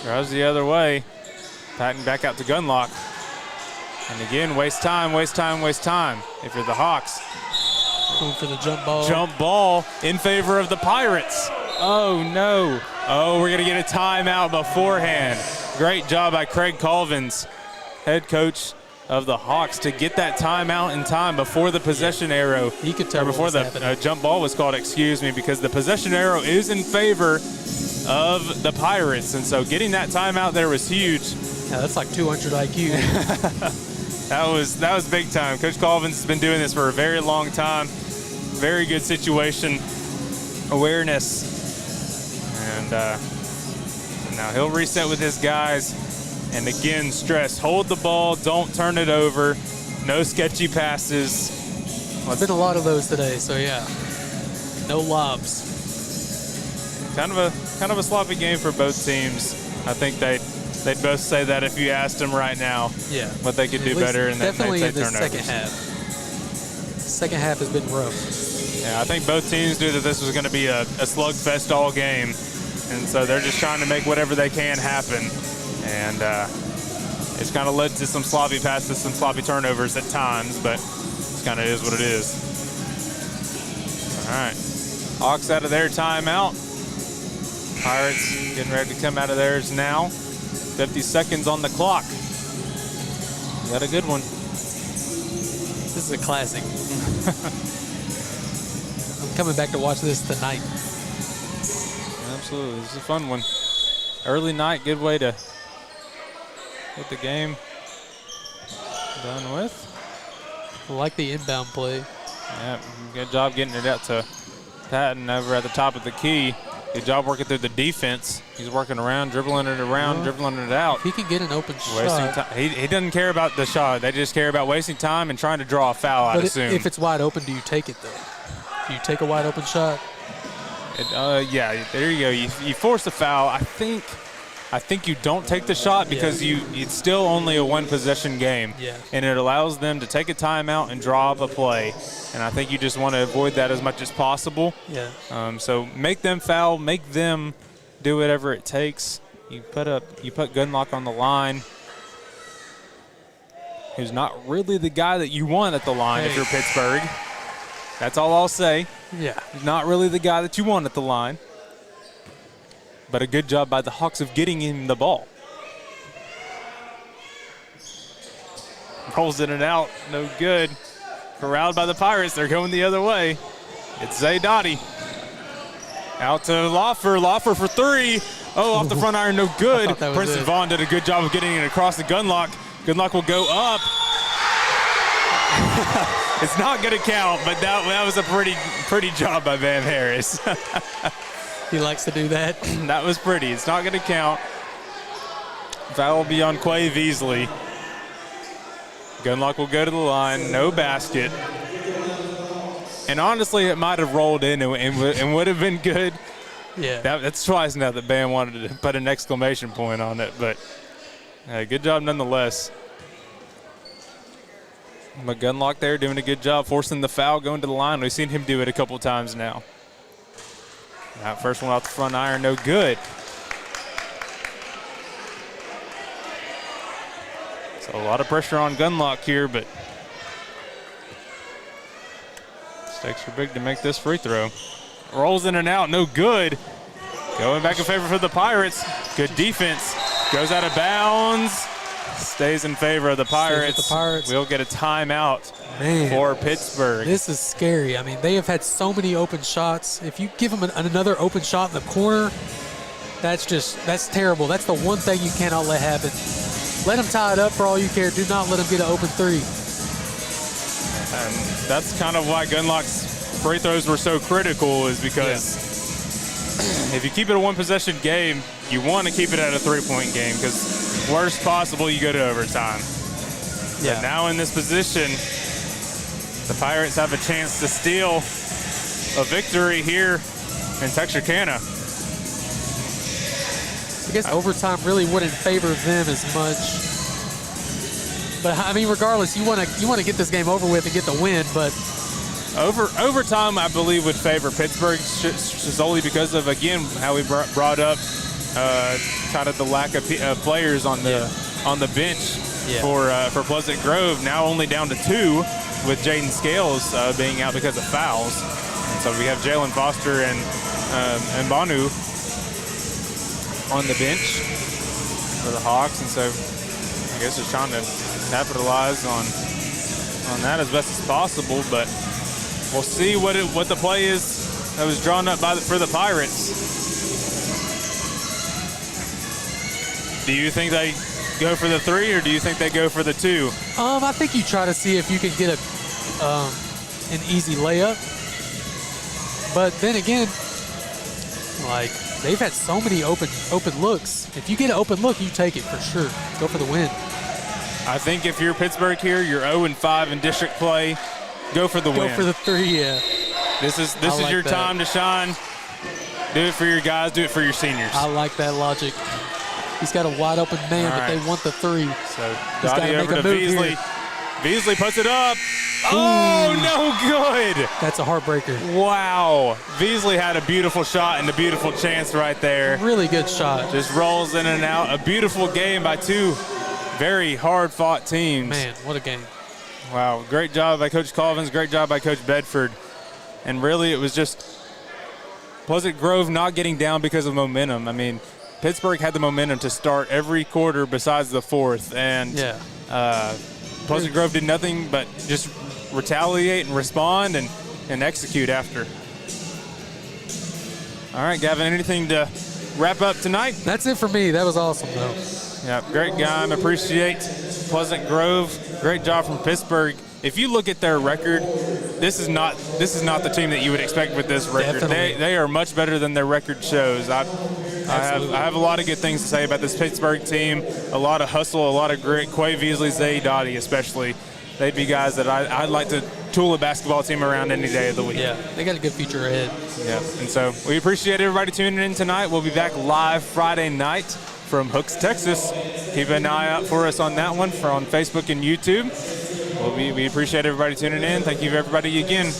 [SPEAKER 1] Drives the other way. Patton back out to Gunlock. And again, waste time, waste time, waste time. If you're the Hawks.
[SPEAKER 2] Going for the jump ball.
[SPEAKER 1] Jump ball in favor of the Pirates. Oh, no. Oh, we're going to get a timeout beforehand. Great job by Craig Colvins, head coach of the Hawks, to get that timeout in time before the possession arrow.
[SPEAKER 2] He could tell
[SPEAKER 1] before the jump ball was called, excuse me, because the possession arrow is in favor of the Pirates. And so getting that timeout there was huge.
[SPEAKER 2] Yeah, that's like 200 IQ.
[SPEAKER 1] That was big time. Coach Colvins has been doing this for a very long time. Very good situation awareness. And now he'll reset with his guys. And again, stress, hold the ball, don't turn it over, no sketchy passes.
[SPEAKER 2] There's been a lot of those today, so yeah, no lobs.
[SPEAKER 1] Kind of a sloppy game for both teams. I think they'd both say that if you asked them right now.
[SPEAKER 2] Yeah.
[SPEAKER 1] What they could do better, and
[SPEAKER 2] definitely in the
[SPEAKER 1] turnovers.
[SPEAKER 2] second half. Second half has been rough.
[SPEAKER 1] Yeah, I think both teams knew that this was going to be a slugfest all game, and so they're just trying to make whatever they can happen. And it's kind of led to some sloppy passes, some sloppy turnovers at times, but it kind of is what it is. All right, Hawks out of their timeout. Pirates getting ready to come out of theirs now. 50 seconds on the clock. You got a good one.
[SPEAKER 2] This is a classic. I'm coming back to watch this tonight.
[SPEAKER 1] Absolutely, this is a fun one. Early night, good way to get the game done with.
[SPEAKER 2] I like the inbound play.
[SPEAKER 1] Yeah, good job getting it out to Patton over at the top of the key. Good job working through the defense. He's working around, dribbling it around, dribbling it out.
[SPEAKER 2] If he can get an open
[SPEAKER 1] wasting
[SPEAKER 2] shot.
[SPEAKER 1] time. He doesn't care about the shot. They just care about wasting time and trying to draw a foul, I'd assume.
[SPEAKER 2] If it's wide open, do you take it, though? Do you take a wide open shot?
[SPEAKER 1] Yeah, there you go. You force a foul. I think you don't take the shot because it's still only a one-possession game.
[SPEAKER 2] Yeah.
[SPEAKER 1] And it allows them to take a timeout and draw up a play. And I think you just want to avoid that as much as possible.
[SPEAKER 2] Yeah.
[SPEAKER 1] So make them foul, make them do whatever it takes. You put Gunlock on the line, who's not really the guy that you want at the line if you're Pittsburgh. That's all I'll say.
[SPEAKER 2] Yeah.
[SPEAKER 1] He's not really the guy that you want at the line. But a good job by the Hawks of getting him the ball. Rolls in and out, no good. Corralled by the Pirates, they're going the other way. It's Zay Dottie. Out to Loffer, Loffer for three. Oh, off the front iron, no good. Princeton Vaughn did a good job of getting it across the Gunlock. Gunlock will go up. It's not going to count, but that was a pretty job by Van Harris.
[SPEAKER 2] He likes to do that.
[SPEAKER 1] That was pretty. It's not going to count. Foul will be on Quay Veasley. Gunlock will go to the line. No basket. And honestly, it might have rolled in and would have been good.
[SPEAKER 2] Yeah.
[SPEAKER 1] That's twice now that Bam wanted to put an exclamation point on it. But good job nonetheless. But Gunlock there doing a good job forcing the foul, going to the line. We've seen him do it a couple times now. That first one off the front iron, no good. So a lot of pressure on Gunlock here, but stakes are big to make this free throw. Rolls in and out, no good. Going back in favor for the Pirates. Good defense. Goes out of bounds. Stays in favor of the Pirates. We'll get a timeout for Pittsburgh.
[SPEAKER 2] This is scary. I mean, they have had so many open shots. If you give them another open shot in the corner, that's terrible. That's the one thing you cannot let happen. Let them tie it up for all you care. Do not let them get an open three.
[SPEAKER 1] And that's kind of why Gunlock's free throws were so critical, is because if you keep it a one-possession game, you want to keep it at a three-point game, because worst possible, you go to overtime.
[SPEAKER 2] Yeah.
[SPEAKER 1] But now in this position, the Pirates have a chance to steal a victory here in Texarkana.
[SPEAKER 2] I guess overtime really wouldn't favor them as much. But I mean, regardless, you want to get this game over with and get the win. But
[SPEAKER 1] overtime, I believe, would favor Pittsburgh solely because of, again, how we brought up kind of the lack of players on the bench for Pleasant Grove. Now only down to 2, with Jaden Scales being out because of fouls. And so we have Jalen Foster and Banu on the bench. for the Hawks, and so I guess just trying to capitalize on that as best as possible. But we'll see what the play is that was drawn up for the Pirates. Do you think they go for the 3, or do you think they go for the 2?
[SPEAKER 2] I think you try to see if you can get an easy layup. But then again, like, they've had so many open looks. If you get an open look, you take it for sure. Go for the win.
[SPEAKER 1] I think if you're Pittsburgh here, you're 0-5 in district play. Go for the win.
[SPEAKER 2] Go for the 3, yeah.
[SPEAKER 1] This is
[SPEAKER 2] like
[SPEAKER 1] your
[SPEAKER 2] that.
[SPEAKER 1] time to shine. Do it for your guys. Do it for your seniors.
[SPEAKER 2] I like that logic. He's got a wide open man, but they want the 3.
[SPEAKER 1] So
[SPEAKER 2] he's got to make a move
[SPEAKER 1] Beasley.
[SPEAKER 2] here.
[SPEAKER 1] Beasley puts it up. Oh, no good.
[SPEAKER 2] That's a heartbreaker.
[SPEAKER 1] Wow. Beasley had a beautiful shot and a beautiful chance right there.
[SPEAKER 2] Really good shot.
[SPEAKER 1] Just rolls in and out. A beautiful game by 2 very hard-fought teams.
[SPEAKER 2] Man, what a game.
[SPEAKER 1] Wow. Great job by Coach Colvins. Great job by Coach Bedford. And really, it was just Pleasant Grove not getting down because of momentum. I mean, Pittsburgh had the momentum to start every quarter besides the 4th. And Pleasant Grove did nothing but just retaliate and respond and execute after. All right, Gavin, anything to wrap up tonight?
[SPEAKER 2] That's it for me. That was awesome, though.
[SPEAKER 1] Yeah, great game. Appreciate Pleasant Grove. Great job from Pittsburgh. If you look at their record, this is not the team that you would expect with this record. They are much better than their record shows. I have a lot of good things to say about this Pittsburgh team. A lot of hustle, a lot of grit. Quay Beasley, Zay Dottie especially. They'd be guys that I'd like to tool a basketball team around any day of the week.
[SPEAKER 2] Yeah, they got a good future ahead.
[SPEAKER 1] Yeah, and so we appreciate everybody tuning in tonight. We'll be back live Friday night from Hooks, Texas. Keep an eye out for us on that one on Facebook and YouTube. We appreciate everybody tuning in. Thank you, everybody, again.